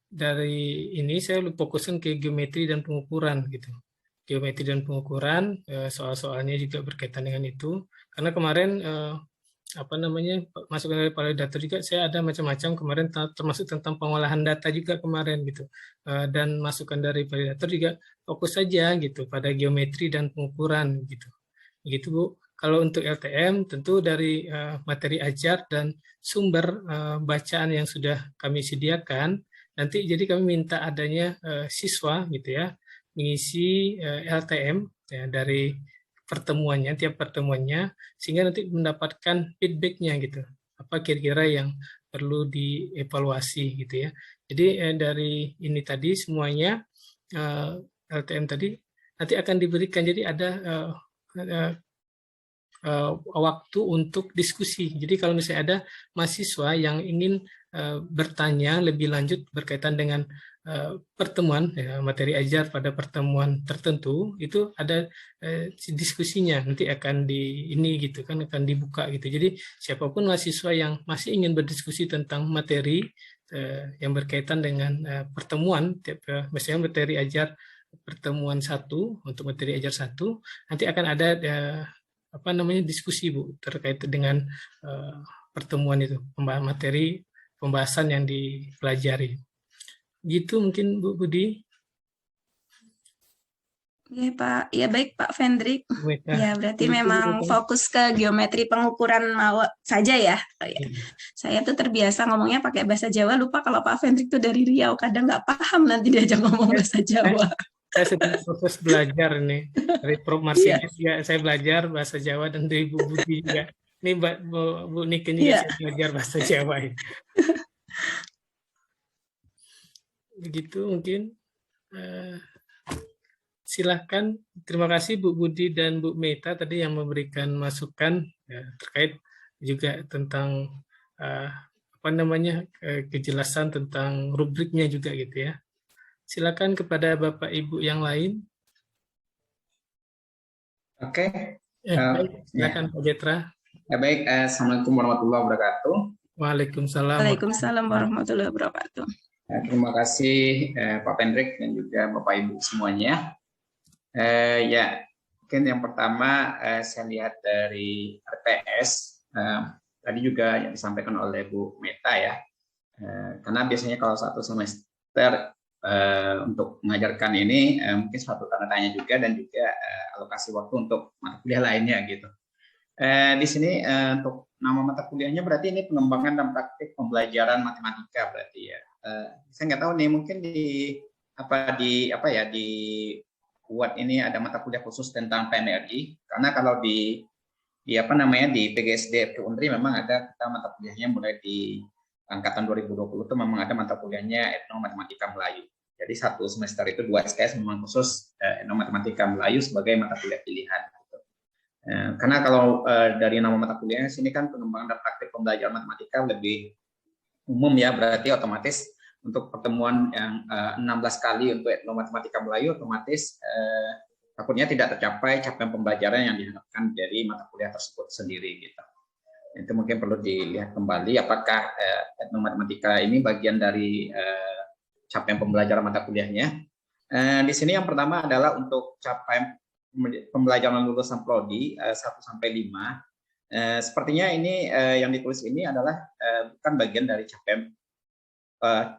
dari ini saya fokuskan ke geometri dan pengukuran gitu. Geometri dan pengukuran, soal-soalnya juga berkaitan dengan itu. Karena kemarin masukan dari validator juga saya ada macam-macam kemarin, termasuk tentang pengolahan data juga kemarin gitu. Dan masukan dari validator juga fokus saja gitu pada geometri dan pengukuran gitu. Begitu Bu. Kalau untuk LTM tentu dari materi ajar dan sumber bacaan yang sudah kami sediakan, nanti jadi kami minta adanya siswa gitu ya mengisi LTM ya, dari pertemuannya, tiap pertemuannya, sehingga nanti mendapatkan feedback-nya gitu. Apa kira-kira yang perlu dievaluasi gitu ya. Jadi dari ini tadi semuanya LTM tadi nanti akan diberikan, jadi ada waktu untuk diskusi. Jadi kalau misalnya ada mahasiswa yang ingin bertanya lebih lanjut berkaitan dengan pertemuan ya, materi ajar pada pertemuan tertentu, itu ada diskusinya nanti akan akan dibuka gitu. Jadi siapapun mahasiswa yang masih ingin berdiskusi tentang materi yang berkaitan dengan pertemuan, misalnya materi ajar pertemuan 1 untuk materi ajar 1, nanti akan ada diskusi Bu terkait dengan pertemuan itu, materi pembahasan yang dipelajari. Gitu mungkin Bu Budi. Ya Pak, ya baik Pak Vendrik. Ya berarti memang fokus ke geometri pengukuran saja ya. Saya tuh terbiasa ngomongnya pakai bahasa Jawa, lupa kalau Pak Vendrik tuh dari Riau, kadang nggak paham nanti diajak ngomong bahasa Jawa. Saya sedang proses belajar nih dari Prof Marsinis juga saya belajar bahasa Jawa, dan dari Bu Budi juga. Ini Bu Niken juga saya belajar bahasa Jawa ini. Begitu mungkin. Silahkan, terima kasih Bu Budi dan Bu Meta tadi yang memberikan masukan ya, terkait juga tentang kejelasan tentang rubriknya juga gitu ya. Silakan kepada Bapak Ibu yang lain. Oke. Silakan Pak Jetra. Baik, Assalamualaikum warahmatullahi wabarakatuh. Waalaikumsalam. Waalaikumsalam warahmatullahi wabarakatuh. Terima kasih Pak Pendrik dan juga Bapak Ibu semuanya. Ya, mungkin yang pertama saya lihat dari RPS tadi juga yang disampaikan oleh Bu Meta ya, karena biasanya kalau satu semester untuk mengajarkan ini mungkin suatu tanda tanya juga, dan juga alokasi waktu untuk mata kuliah lainnya gitu. Di sini untuk nama mata kuliahnya berarti ini pengembangan dan praktik pembelajaran matematika berarti ya. Saya nggak tahu nih, mungkin di buat ini ada mata kuliah khusus tentang PMRI, karena kalau di PGSD Unri memang ada mata kuliahnya mulai di angkatan 2020 itu memang ada mata kuliahnya Etnomatematika Melayu. Jadi satu semester itu 2 SKS memang khusus Etnomatematika Melayu sebagai mata kuliah pilihan. Karena kalau dari nama mata kuliahnya sini kan pengembangan dan praktik pembelajaran matematika lebih umum ya, berarti otomatis untuk pertemuan yang 16 kali untuk Etnomatematika Melayu otomatis takutnya tidak tercapai capaian pembelajaran yang diharapkan dari mata kuliah tersebut sendiri gitu. Itu mungkin perlu dilihat kembali apakah Etnomatematika ini bagian dari capaian pembelajaran mata kuliahnya. Di sini yang pertama adalah untuk capaian pembelajaran lulusan prodi 1 sampai 5. Sepertinya ini yang ditulis ini adalah bukan bagian dari capaian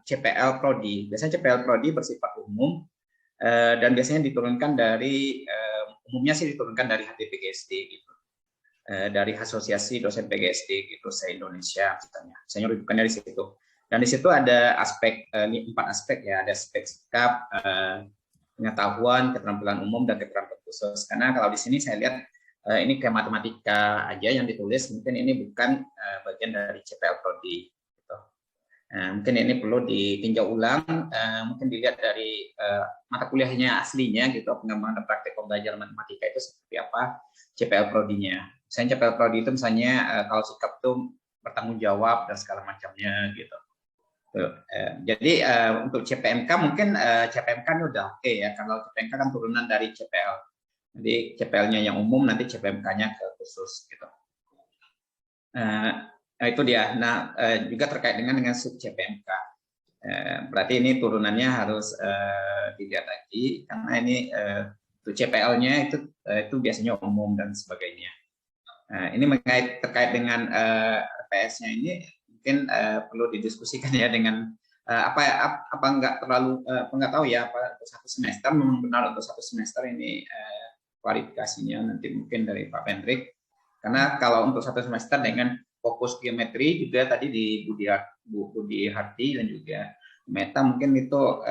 CPL prodi. Biasanya CPL prodi bersifat umum dan biasanya diturunkan dari umumnya sih diturunkan dari HTPGSD gitu, dari Asosiasi Dosen PGSD gitu se-Indonesia misalnya. Saya rujukan dari situ. Dan di situ ada aspek 4 aspek ya, ada aspek sikap, pengetahuan, keterampilan umum, dan keterampilan khusus. Karena kalau di sini saya lihat ini kayak matematika aja yang ditulis, mungkin ini bukan bagian dari CPL Prodi. Gitu. Mungkin ini perlu ditinjau ulang, mungkin dilihat dari mata kuliahnya aslinya gitu, pengembangan praktek pembelajaran matematika itu seperti apa CPL Prodinya. Misalnya CPL Prodi itu misalnya kalau sikap itu bertanggung jawab dan segala macamnya gitu. Jadi untuk CPMK mungkin CPMK ini udah oke ya, kalau CPMK kan turunan dari CPL. Jadi CPL-nya yang umum, nanti CPMK-nya ke khusus gitu. Nah itu dia. Nah juga terkait dengan sub CPMK. Berarti ini turunannya harus dilihat lagi karena ini CPL-nya itu biasanya umum dan sebagainya. Ini terkait dengan PS-nya ini mungkin perlu didiskusikan ya dengan apa nggak terlalu nggak tahu ya apa untuk 1 semester memang benar untuk 1 semester ini klarifikasinya nanti mungkin dari Pak Pendrik, karena kalau untuk 1 semester dengan fokus geometri juga tadi di Budi Harti dan juga Meta mungkin itu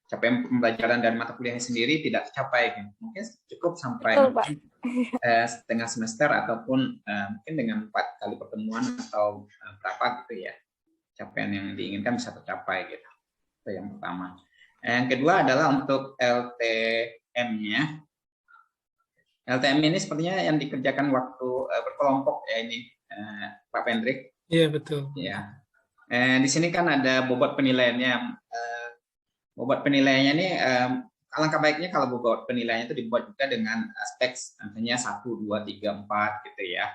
capaian pembelajaran dari mata kuliahnya sendiri tidak tercapai, mungkin cukup sampai setengah semester ataupun mungkin dengan 4 kali pertemuan atau berapa gitu ya, capaian yang diinginkan bisa tercapai gitu. Itu yang pertama. Yang kedua adalah untuk LTM-nya. LTM ini sepertinya yang dikerjakan waktu berkelompok ya ini, Pak Pendrik. Iya betul. Ya. Di sini kan ada bobot penilaiannya. Bobot penilaiannya ini alangkah baiknya kalau bobot penilaiannya itu dibuat juga dengan aspek misalnya 1, 2, 3, 4 gitu ya.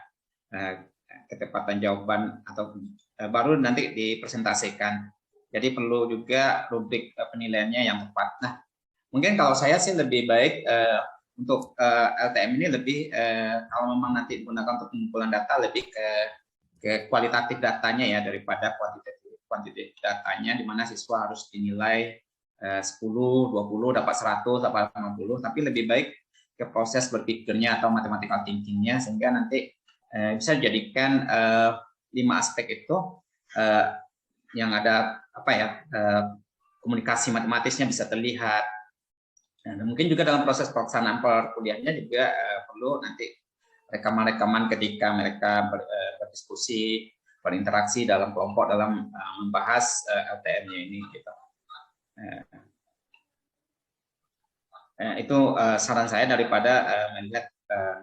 Ketepatan jawaban atau baru nanti dipresentasikan. Jadi perlu juga rubrik penilaiannya yang tepat. Nah, mungkin kalau saya sih lebih baik untuk LTM ini lebih kalau memang nanti digunakan untuk pengumpulan data lebih ke kualitatif datanya ya daripada kuantitatif datanya, di mana siswa harus dinilai 10, 20, dapat 100, dapat 50, tapi lebih baik ke proses berpikirnya atau mathematical thinking-nya, sehingga nanti bisa dijadikan 5 aspek itu yang ada komunikasi matematisnya bisa terlihat. Nah, mungkin juga dalam proses pelaksanaan perkuliahannya juga perlu nanti rekaman-rekaman ketika mereka berdiskusi, berinteraksi dalam kelompok dalam membahas LTM-nya ini gitu. Itu saran saya daripada melihat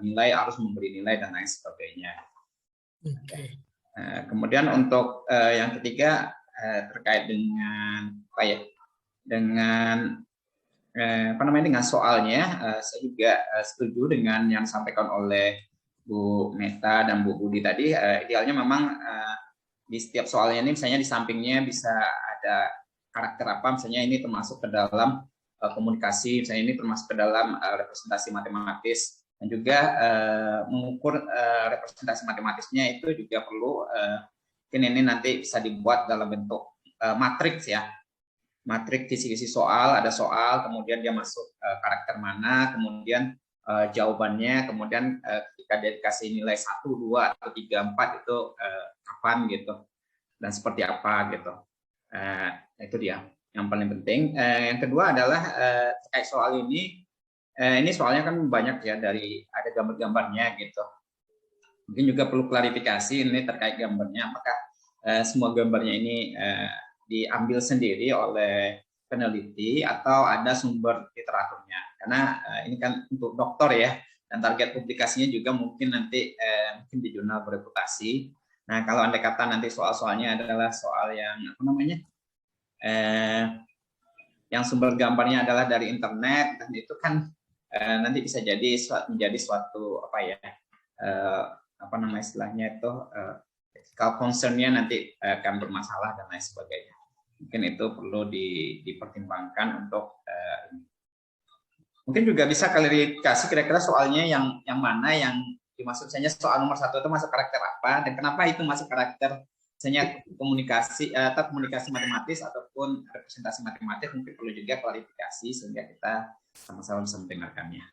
nilai harus memberi nilai dan lain sebagainya. Okay. Kemudian untuk yang ketiga terkait dengan dengan soalnya, saya juga setuju dengan yang disampaikan oleh Bu Meta dan Bu Budi tadi. Idealnya memang di setiap soalnya ini misalnya di sampingnya bisa ada karakter apa, misalnya ini termasuk ke dalam komunikasi, misalnya ini termasuk ke dalam representasi matematis, dan juga mengukur representasi matematisnya itu juga perlu mungkin ini nanti bisa dibuat dalam bentuk matriks ya, matriks kisi-kisi soal, ada soal, kemudian dia masuk karakter mana, kemudian jawabannya, kemudian ketika dia dikasih nilai 1, 2, atau 3, 4 itu kapan gitu, dan seperti apa gitu. Itu dia yang paling penting. Yang kedua adalah terkait soal ini soalnya kan banyak ya, dari ada gambar-gambarnya gitu. Mungkin juga perlu klarifikasi ini terkait gambarnya, apakah semua gambarnya ini diambil sendiri oleh peneliti atau ada sumber literaturnya, karena ini kan untuk dokter ya, dan target publikasinya juga mungkin nanti mungkin di jurnal bereputasi. Nah, kalau andai kata nanti soal-soalnya adalah soal yang yang sumber gambarnya adalah dari internet, dan itu kan nanti bisa jadi menjadi suatu istilahnya itu ethical concern-nya nanti akan bermasalah dan lain sebagainya. Mungkin itu perlu dipertimbangkan untuk mungkin juga bisa klarifikasi kira-kira soalnya yang mana yang dimaksud, misalnya soal nomor 1 itu masuk karakter apa, dan kenapa itu masuk karakter misalnya komunikasi atau komunikasi matematis ataupun representasi matematis, mungkin perlu juga klarifikasi sehingga kita sama-sama bisa mendengarkannya.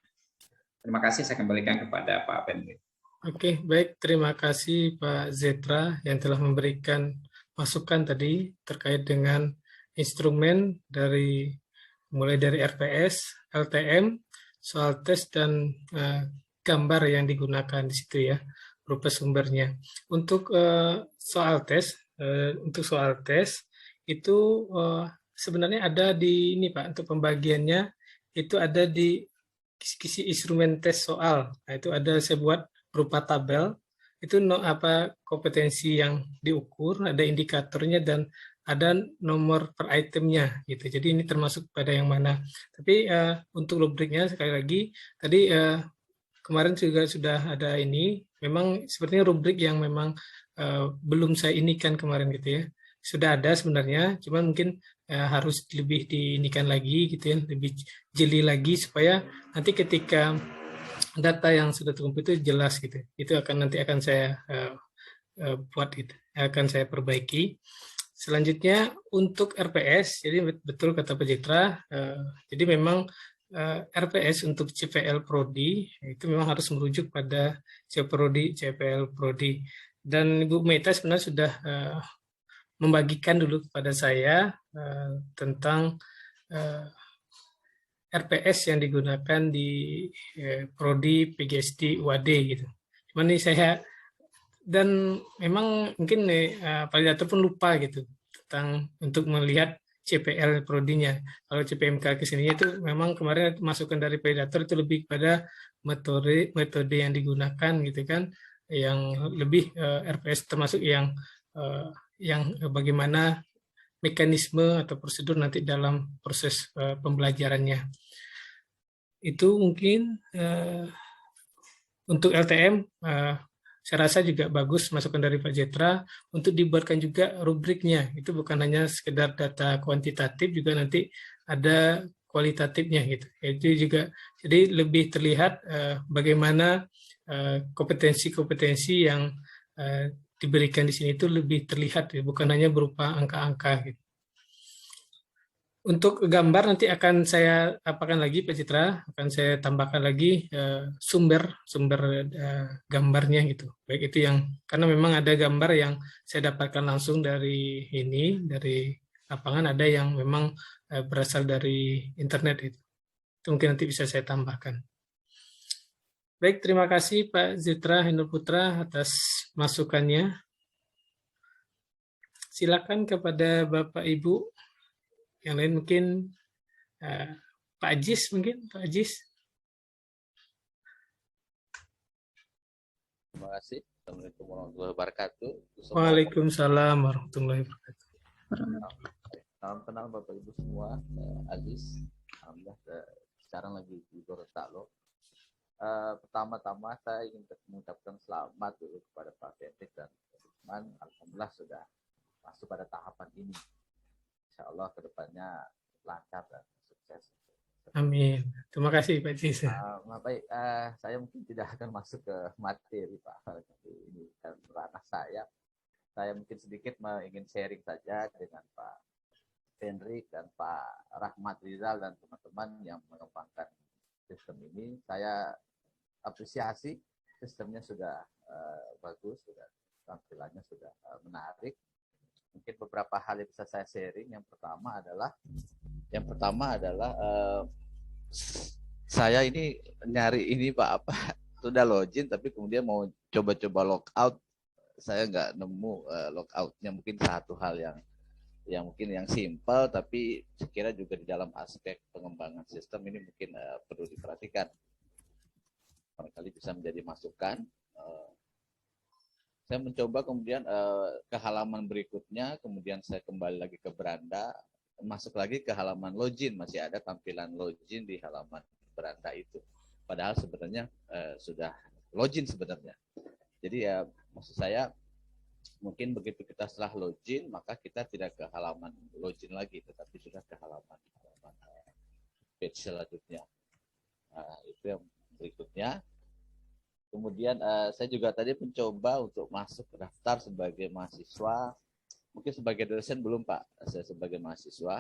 Terima kasih, saya kembalikan kepada Pak Pendri. Oke, baik. Terima kasih Pak Zetra yang telah memberikan masukan tadi terkait dengan instrumen mulai dari RPS, LTM, soal tes dan gambar yang digunakan di situ ya, berupa sumbernya. Untuk soal tes itu sebenarnya ada di ini Pak, untuk pembagiannya itu ada di kisi instrumen tes soal. Nah, itu ada saya buat berupa tabel, itu kompetensi yang diukur, ada indikatornya dan ada nomor per itemnya gitu. Jadi ini termasuk pada yang mana. Tapi untuk rubriknya sekali lagi tadi kemarin juga sudah ada ini. Memang sepertinya rubrik yang memang belum saya inikan kemarin gitu ya. Sudah ada sebenarnya, cuman mungkin harus lebih diinikan lagi gitu ya, lebih jeli lagi supaya nanti ketika data yang sudah terkumpul itu jelas gitu. Itu nanti akan saya buat gitu, akan saya perbaiki. Selanjutnya untuk RPS, jadi betul kata Pak Jitra, jadi memang RPS untuk CPL Prodi itu memang harus merujuk pada CPL Prodi. Dan Ibu Meta sebenarnya sudah membagikan dulu kepada saya tentang RPS yang digunakan di Prodi, PGSD, UAD gitu. Cuman ini saya, dan memang mungkin validator pun lupa gitu tentang untuk melihat CPL Prodinya. Kalau CPMK kesininya itu memang kemarin masukan dari validator itu lebih pada metode yang digunakan gitu kan, yang lebih RPS termasuk yang bagaimana mekanisme atau prosedur nanti dalam proses pembelajarannya. Itu mungkin untuk LTM saya rasa juga bagus masukan dari Pak Jetra untuk dibuatkan juga rubriknya. Itu bukan hanya sekedar data kuantitatif, juga nanti ada kualitatifnya gitu. Itu juga jadi lebih terlihat bagaimana kompetensi-kompetensi yang diberikan di sini itu lebih terlihat ya, bukan hanya berupa angka-angka gitu. Untuk gambar nanti akan saya apakan lagi Pak Citra, akan saya tambahkan lagi sumber gambarnya gitu. Baik itu yang, karena memang ada gambar yang saya dapatkan langsung dari lapangan, ada yang memang berasal dari internet itu. Itu mungkin nanti bisa saya tambahkan. Baik, terima kasih Pak Zitra Hendro Putra atas masukannya. Silakan kepada Bapak Ibu yang lain, mungkin Pak Ajis mungkin, Pak Ajis. Terima kasih. Assalamualaikum warahmatullahi wabarakatuh. Waalaikumsalam warahmatullahi wabarakatuh. Salam kenal Bapak Ibu semua. Ajis, alhamdulillah sekarang lagi di Gorontalo. Pertama-tama saya ingin mengucapkan selamat dulu kepada Pak Pendri dan teman-teman. Alhamdulillah sudah masuk pada tahapan ini. Insya Allah kedepannya lancar dan sukses. Amin. Terima kasih Pak Jis. Baik, saya mungkin tidak akan masuk ke materi Pak. Ini kan ranah saya. Saya mungkin sedikit ingin sharing saja dengan Pak Pendri dan Pak Rahmat Rizal dan teman-teman yang mengembangkan sistem ini. Saya apresiasi sistemnya sudah bagus, sudah tampilannya sudah menarik. Mungkin beberapa hal yang bisa saya sharing. Yang pertama adalah saya ini nyari ini Pak sudah login tapi kemudian mau coba-coba logout, saya nggak nemu logoutnya. Mungkin satu hal yang mungkin yang simpel, tapi sekira juga di dalam aspek pengembangan sistem ini mungkin perlu diperhatikan. Barangkali bisa menjadi masukan. Saya mencoba kemudian ke halaman berikutnya, kemudian saya kembali lagi ke beranda, masuk lagi ke halaman login, masih ada tampilan login di halaman beranda itu. Padahal sebenarnya sudah login sebenarnya. Jadi ya maksud saya mungkin begitu kita setelah login, maka kita tidak ke halaman login lagi, tetapi sudah ke halaman page selanjutnya. Nah, itu yang berikutnya. Kemudian saya juga tadi mencoba untuk masuk daftar sebagai mahasiswa. Mungkin sebagai dosen belum Pak, saya sebagai mahasiswa.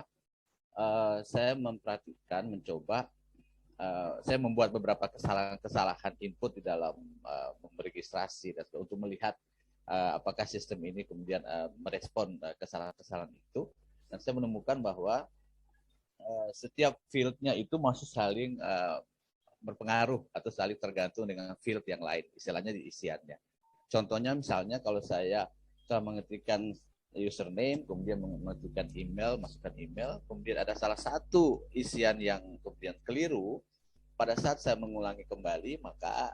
Saya memperhatikan, mencoba saya membuat beberapa kesalahan input di dalam meregistrasi dan untuk melihat apakah sistem ini kemudian merespon kesalahan-kesalahan itu, dan saya menemukan bahwa setiap fieldnya itu masih saling berpengaruh atau saling tergantung dengan field yang lain, istilahnya di isiannya. Contohnya misalnya kalau saya telah mengetikkan username, kemudian mengetikkan email, masukkan email, kemudian ada salah satu isian yang kemudian keliru, pada saat saya mengulangi kembali, maka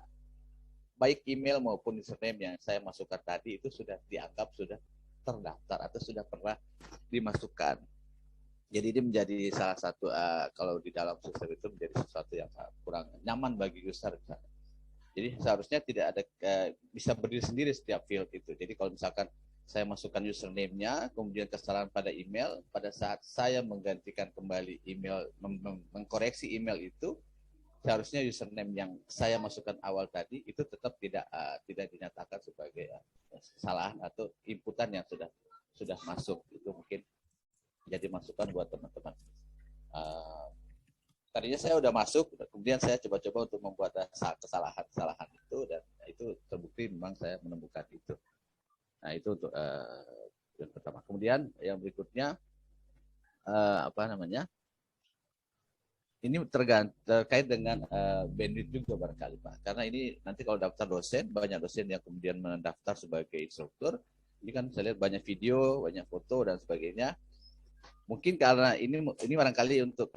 baik email maupun username yang saya masukkan tadi itu sudah dianggap sudah terdaftar atau sudah pernah dimasukkan. Jadi ini menjadi salah satu, kalau di dalam sistem itu menjadi sesuatu yang kurang nyaman bagi user. Misalnya. Jadi seharusnya tidak ada, bisa berdiri sendiri setiap field itu. Jadi kalau misalkan saya masukkan username-nya, kemudian kesalahan pada email, pada saat saya menggantikan kembali email, mengkoreksi email itu, seharusnya username yang saya masukkan awal tadi itu tetap tidak dinyatakan sebagai kesalahan atau inputan yang sudah masuk. Itu mungkin jadi masukan buat teman-teman. Tadinya saya udah masuk, kemudian saya coba-coba untuk membuat kesalahan itu, dan itu terbukti memang saya menemukan itu. Nah itu untuk yang pertama. Kemudian yang berikutnya ini terkait dengan bandwidth juga barangkali Pak. Karena ini nanti kalau daftar dosen, banyak dosen yang kemudian mendaftar sebagai instruktur. Ini kan saya lihat banyak video, banyak foto dan sebagainya. Mungkin karena ini barangkali untuk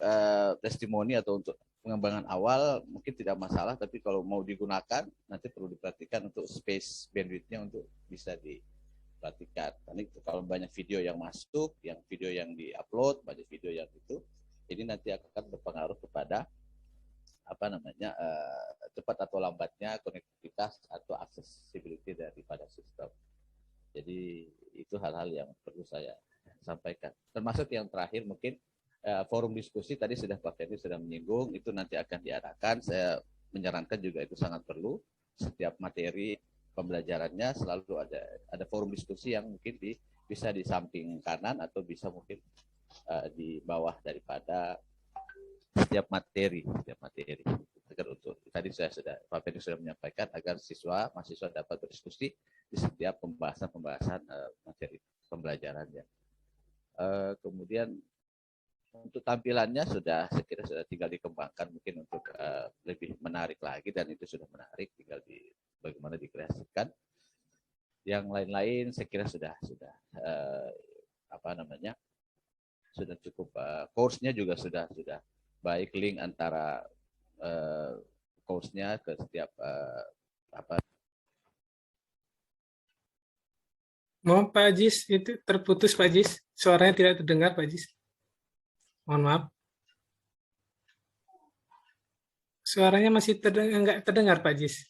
testimoni atau untuk pengembangan awal mungkin tidak masalah, tapi kalau mau digunakan nanti perlu diperhatikan untuk space bandwidth-nya untuk bisa diperhatikan. Karena kalau banyak video yang masuk, yang video yang di-upload, banyak video yang itu, ini nanti akan berpengaruh kepada cepat atau lambatnya konektivitas atau accessibility daripada sistem. Jadi itu hal-hal yang perlu saya sampaikan. Termasuk yang terakhir mungkin forum diskusi tadi sudah Pak Ferdi sudah menyinggung, itu nanti akan diarahkan. Saya menyarankan juga itu sangat perlu. Setiap materi pembelajarannya selalu ada forum diskusi yang mungkin bisa di samping kanan atau bisa mungkin di bawah daripada setiap materi. Agar untuk tadi Pak Ferdi sudah menyampaikan agar mahasiswa dapat berdiskusi di setiap pembahasan materi pembelajarannya. Kemudian untuk tampilannya saya kira sudah tinggal dikembangkan mungkin untuk lebih menarik lagi, dan itu sudah menarik, tinggal bagaimana dikreasikan. Yang lain-lain saya kira sudah cukup. Course-nya juga sudah baik, link antara course-nya ke setiap Mohon Pak Ajis, itu terputus Pak Ajis. Suaranya tidak terdengar Pak Ajis. Mohon maaf. Suaranya masih nggak terdengar Pak Ajis.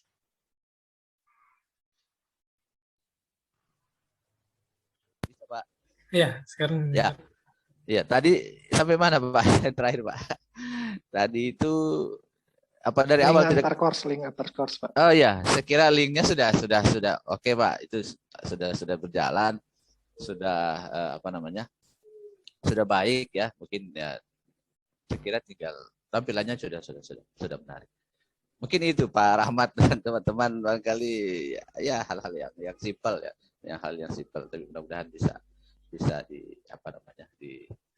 Bisa Pak? Iya, sekarang. Ya. Ya, tadi sampai mana Pak? Yang terakhir Pak. Tadi itu dari awal link antar course Pak. Oh ya, saya kira linknya sudah oke Pak, itu sudah berjalan, sudah sudah baik ya, mungkin ya saya kira tinggal tampilannya sudah menarik. Mungkin itu Pak Rahmat dan teman-teman barangkali ya hal-hal yang simpel ya, yang simpel, tapi mudah-mudahan bisa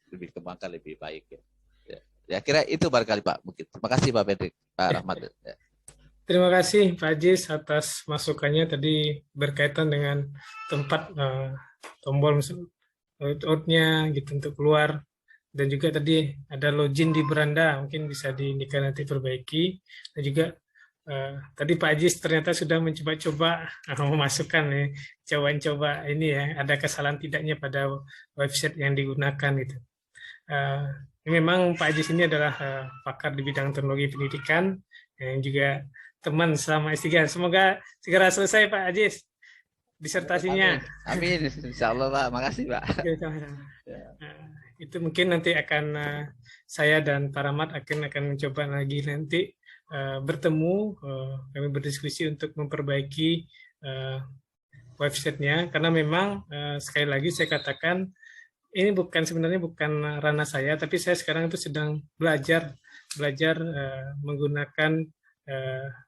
lebih kembangkan lebih baik ya. Ya kira itu barangkali Pak. Mungkin. Terima kasih Pak Pedrik, Pak Rahmat. Ya. Terima kasih Pak Ajis atas masukannya tadi berkaitan dengan tempat tombol out-nya gitu untuk keluar, dan juga tadi ada login di beranda, mungkin bisa diindikasi nanti perbaiki. Dan juga tadi Pak Ajis ternyata sudah mencoba-coba memasukkan coba ini ya, ada kesalahan tidaknya pada website yang digunakan gitu. Memang Pak Ajis ini adalah pakar di bidang teknologi pendidikan yang juga teman selama S3. Semoga segera selesai Pak Ajis disertasinya. Amin. Insya Allah Pak. Makasih Pak. Itu mungkin nanti akan saya dan Pak Rahmat akan mencoba lagi nanti bertemu, kami berdiskusi untuk memperbaiki websitenya, karena memang sekali lagi saya katakan ini sebenarnya bukan ranah saya, tapi saya sekarang itu sedang belajar belajar menggunakan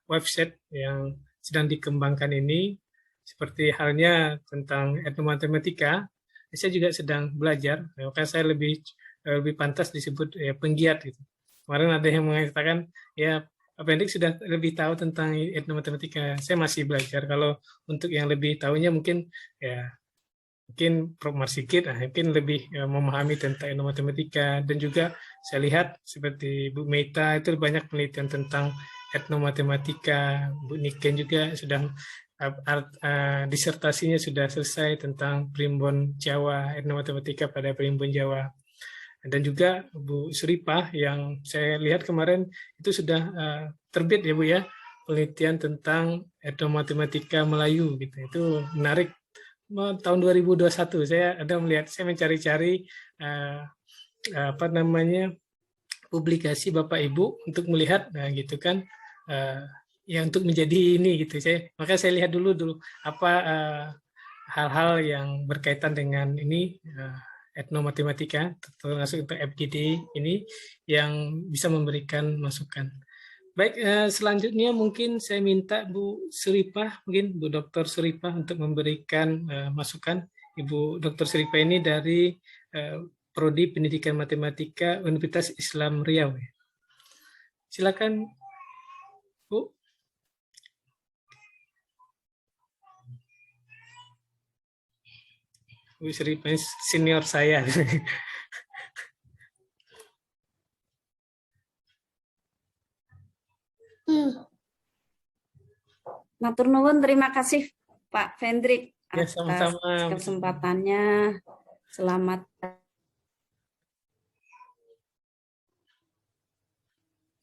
website yang sedang dikembangkan ini, seperti halnya tentang etnomatematika. Saya juga sedang belajar, maka saya lebih pantas disebut penggiat gitu. Kemarin ada yang mengatakan ya Pak Hendrik sudah lebih tahu tentang etnomatematika. Saya masih belajar. Kalau untuk yang lebih tahunya mungkin Prof. Marsikit mungkin lebih memahami tentang etnomatematika, dan juga saya lihat seperti Bu Meita itu banyak penelitian tentang etnomatematika. Bu Niken juga sedang disertasinya sudah selesai tentang primbon Jawa, etnomatematika pada primbon Jawa. Dan juga Bu Suripah yang saya lihat kemarin itu sudah terbit ya Bu ya, penelitian tentang etnomatematika Melayu gitu. Itu menarik. Tahun 2021 saya mencari-cari publikasi Bapak Ibu untuk melihat gitu kan, ya untuk menjadi ini gitu. Maka saya lihat dulu apa hal-hal yang berkaitan dengan ini etnomatematika, termasuk untuk FGD ini yang bisa memberikan masukan. Baik, selanjutnya mungkin saya minta Bu Suripah, mungkin Bu Dr. Suripah untuk memberikan masukan. Ibu Dr. Suripah ini dari Prodi Pendidikan Matematika Universitas Islam Riau. Silakan Bu. Bu Suripah senior saya. Matur nuwun, terima kasih Pak Hendrik atas kesempatannya. Selamat.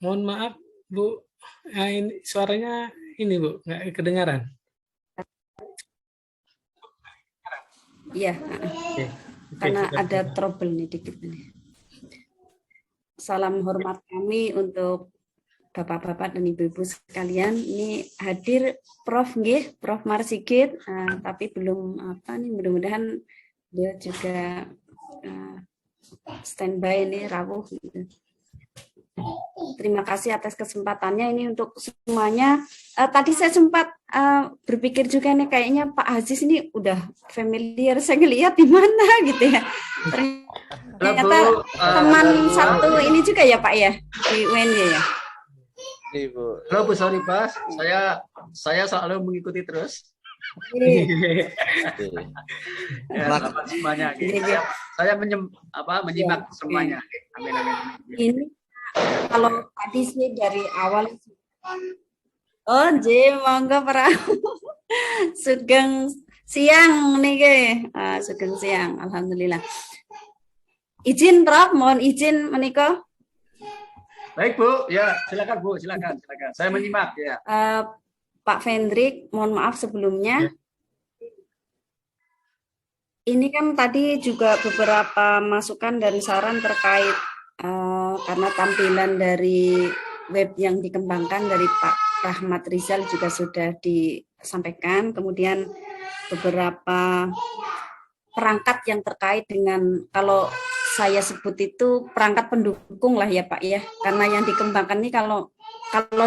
Mohon maaf Bu, ini suaranya ini Bu nggak kedengaran. Iya, karena ada trouble nih dikit nih. Salam hormat kami untuk Bapak-bapak dan Ibu-ibu sekalian. Ini hadir Prof. Prof. Marsikit, tapi belum mudah-mudahan dia juga standby ini rawuh. Gitu. Terima kasih atas kesempatannya ini untuk semuanya. Tadi saya sempat berpikir juga nih, kayaknya Pak Aziz ini udah familiar, saya ngelihat di mana gitu ya. Ternyata teman satu ini juga ya Pak ya, di UNY ya. Halo Bu Suripah, saya selalu mengikuti terus. Semuanya. Saya menyimak semuanya. Amin. Ini kalau tadi sih dari awal. Monggo para sugeng siang niki. Sugeng siang, alhamdulillah. Izin Prof, mohon izin menika. Baik Bu, ya silakan Bu, silakan. Saya menyimak ya. Pak Hendrik, mohon maaf sebelumnya. Ini kan tadi juga beberapa masukan dan saran terkait karena tampilan dari web yang dikembangkan dari Pak Rahmat Rizal juga sudah disampaikan. Kemudian beberapa perangkat yang terkait dengan, kalau saya sebut itu perangkat pendukung lah ya Pak ya, karena yang dikembangkan ini kalau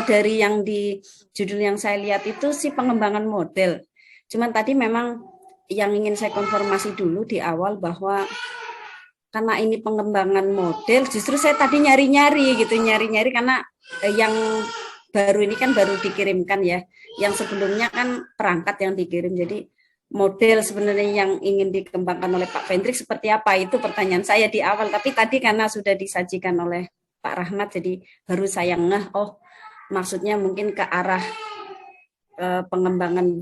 dari yang di judul yang saya lihat itu sih pengembangan model. Cuman tadi memang yang ingin saya konfirmasi dulu di awal bahwa karena ini pengembangan model, justru saya tadi nyari-nyari karena yang baru ini kan baru dikirimkan ya, yang sebelumnya kan perangkat yang dikirim, jadi model sebenarnya yang ingin dikembangkan oleh Pak Hendrik seperti apa, itu pertanyaan saya di awal. Tapi tadi karena sudah disajikan oleh Pak Rahmat, jadi baru saya ngeh, maksudnya mungkin ke arah pengembangan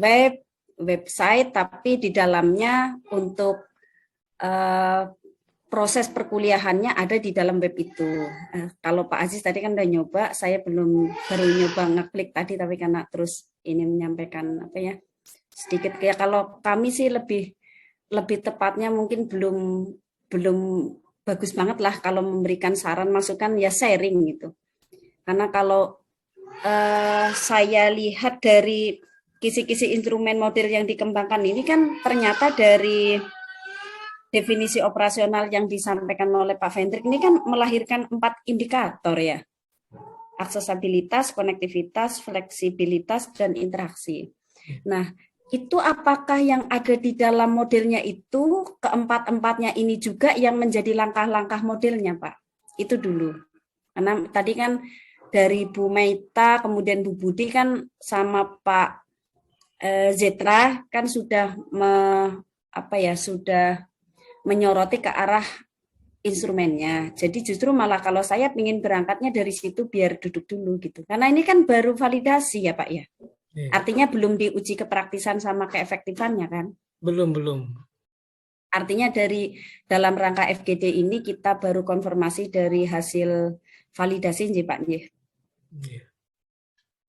website, tapi di dalamnya untuk proses perkuliahannya ada di dalam web itu. Kalau Pak Aziz tadi kan udah nyoba, saya baru nyoba ngeklik tadi, tapi karena terus ini menyampaikan sedikit ya, kalau kami sih lebih tepatnya mungkin belum bagus banget lah kalau memberikan saran masukan ya sharing gitu. Karena kalau saya lihat dari kisi-kisi instrumen model yang dikembangkan ini kan ternyata dari definisi operasional yang disampaikan oleh Pak Hendrik ini kan melahirkan 4 indikator ya. aksesibilitas, konektivitas, fleksibilitas, dan interaksi. Nah, itu apakah yang ada di dalam modelnya itu keempat-empatnya ini juga yang menjadi langkah-langkah modelnya, Pak? Itu dulu. Karena tadi kan dari Bu Meita, kemudian Bu Budi kan sama Pak Zetra kan sudah sudah menyoroti ke arah instrumennya. Jadi justru malah kalau saya ingin berangkatnya dari situ biar duduk dulu gitu. Karena ini kan baru validasi ya Pak ya. Artinya belum diuji kepraktisan sama keefektifannya kan? Belum. Artinya dari dalam rangka FGD ini kita baru konfirmasi dari hasil validasi nggih Pak nggih.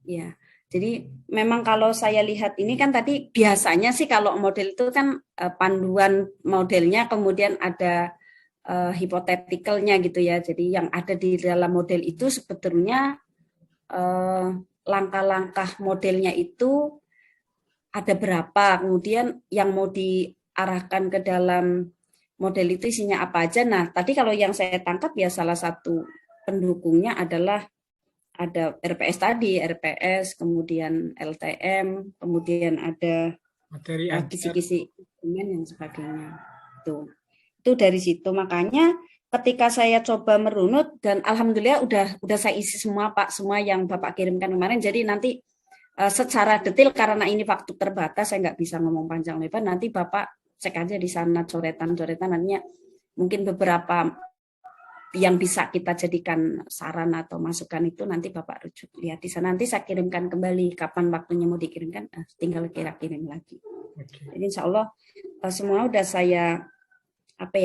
Ya. Jadi memang kalau saya lihat ini kan tadi biasanya sih kalau model itu kan panduan modelnya kemudian ada hipotetikalnya gitu ya. Jadi yang ada di dalam model itu sebetulnya langkah-langkah modelnya itu ada berapa, kemudian yang mau diarahkan ke dalam model itu isinya apa aja. Nah, tadi kalau yang saya tangkap ya salah satu pendukungnya adalah ada RPS tadi, RPS, kemudian LTM, kemudian ada materi kisi-kisi dan sebagainya. Itu dari situ makanya ketika saya coba merunut dan alhamdulillah udah saya isi semua Pak, semua yang Bapak kirimkan kemarin. Jadi nanti secara detail karena ini waktu terbatas saya nggak bisa ngomong panjang lebar. Nanti Bapak cek aja di sana coretan-coretan nantinya mungkin beberapa yang bisa kita jadikan saran atau masukan itu nanti Bapak rujuk lihat di sana. Nanti saya kirimkan kembali kapan waktunya mau dikirimkan, tinggal kirim lagi. Jadi insya Allah semua udah saya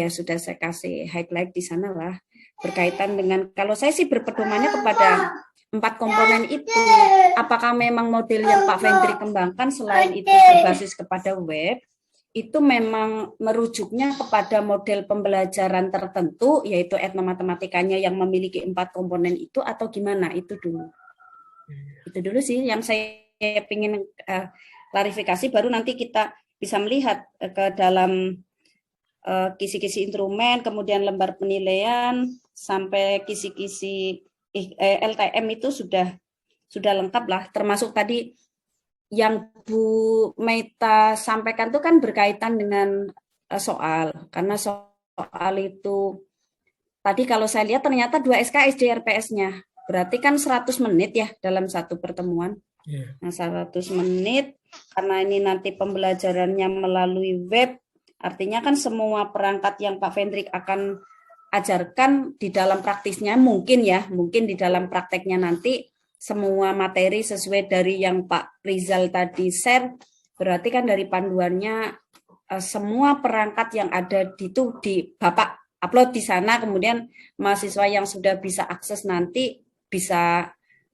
sudah saya kasih highlight di sana lah berkaitan dengan kalau saya sih berpedomannya kepada 4 komponen itu. Apakah memang model yang Pak Fendri kembangkan selain itu berbasis kepada web itu memang merujuknya kepada model pembelajaran tertentu yaitu etnomatematikanya yang memiliki 4 komponen itu atau gimana? Itu dulu sih yang saya ingin klarifikasi, baru nanti kita bisa melihat ke dalam kisi-kisi instrumen, kemudian lembar penilaian sampai kisi-kisi LTM itu sudah lengkap lah, termasuk tadi yang Bu Meita sampaikan itu kan berkaitan dengan soal, karena soal itu tadi kalau saya lihat ternyata 2 SKS RPS-nya, berarti kan 100 menit ya dalam satu pertemuan. Nah 100 menit, karena ini nanti pembelajarannya melalui web, artinya kan semua perangkat yang Pak Fendrik akan ajarkan di dalam praktisnya mungkin di dalam prakteknya nanti semua materi sesuai dari yang Pak Rizal tadi share, berarti kan dari panduannya semua perangkat yang ada di Bapak upload di sana, kemudian mahasiswa yang sudah bisa akses nanti bisa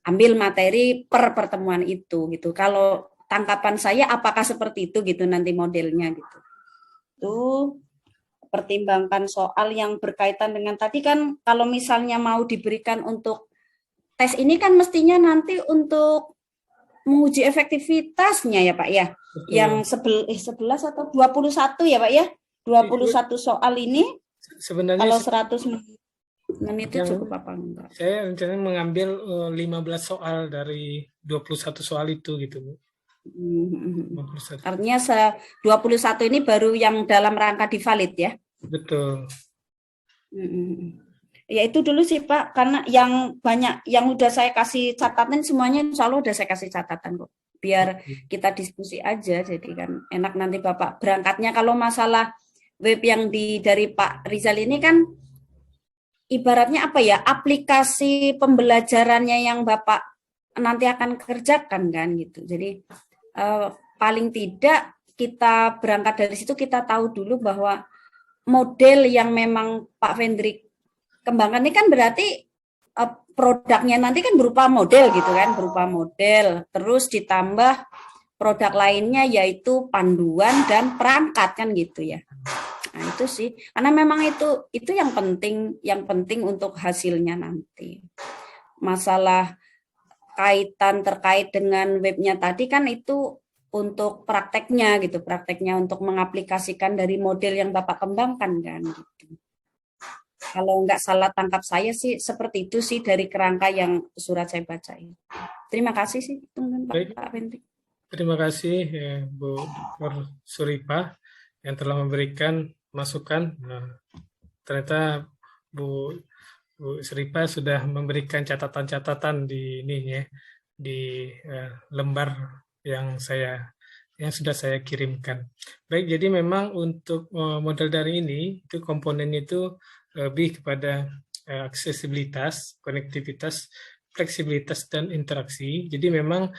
ambil materi per pertemuan itu gitu. Kalau tangkapan saya apakah seperti itu gitu nanti modelnya gitu. Itu pertimbangkan soal yang berkaitan dengan tadi kan kalau misalnya mau diberikan untuk tes ini kan mestinya nanti untuk menguji efektivitasnya ya Pak ya. Betul. Yang 11 atau 21 ya Pak ya. 21 soal ini sebenarnya kalau 100 menit itu cukup apa enggak? Saya rencananya mengambil 15 soal dari 21 soal itu gitu Bu. 21. Artinya 21 ini baru yang dalam rangka divalid ya? Betul. Ya itu dulu sih Pak, karena yang banyak yang udah saya kasih catatan semuanya insya Allah udah saya kasih catatan kok. Biar kita diskusi aja, jadi kan enak nanti Bapak berangkatnya. Kalau masalah web yang dari Pak Rizal ini kan ibaratnya apa ya, aplikasi pembelajarannya yang Bapak nanti akan kerjakan kan gitu. Jadi paling tidak kita berangkat dari situ kita tahu dulu bahwa model yang memang Pak Fendrik kembangkan ini kan berarti produknya nanti kan berupa model gitu kan, berupa model terus ditambah produk lainnya yaitu panduan dan perangkat kan gitu ya. Nah itu sih, karena memang itu yang penting untuk hasilnya nanti. Masalah terkait dengan webnya tadi kan itu untuk prakteknya gitu, prakteknya untuk mengaplikasikan dari model yang Bapak kembangkan kan gitu. Kalau nggak salah tangkap saya sih seperti itu sih dari kerangka yang surat saya baca ini. Terima kasih sih teman-teman Pak Hendrik. Terima kasih ya, Bu Dr. Suripa yang telah memberikan masukan. Nah, ternyata Bu Suripa sudah memberikan catatan-catatan di ini ya, di lembar yang sudah saya kirimkan. Baik, jadi memang untuk model daring ini itu komponennya itu lebih kepada aksesibilitas, konektivitas, fleksibilitas dan interaksi. Jadi memang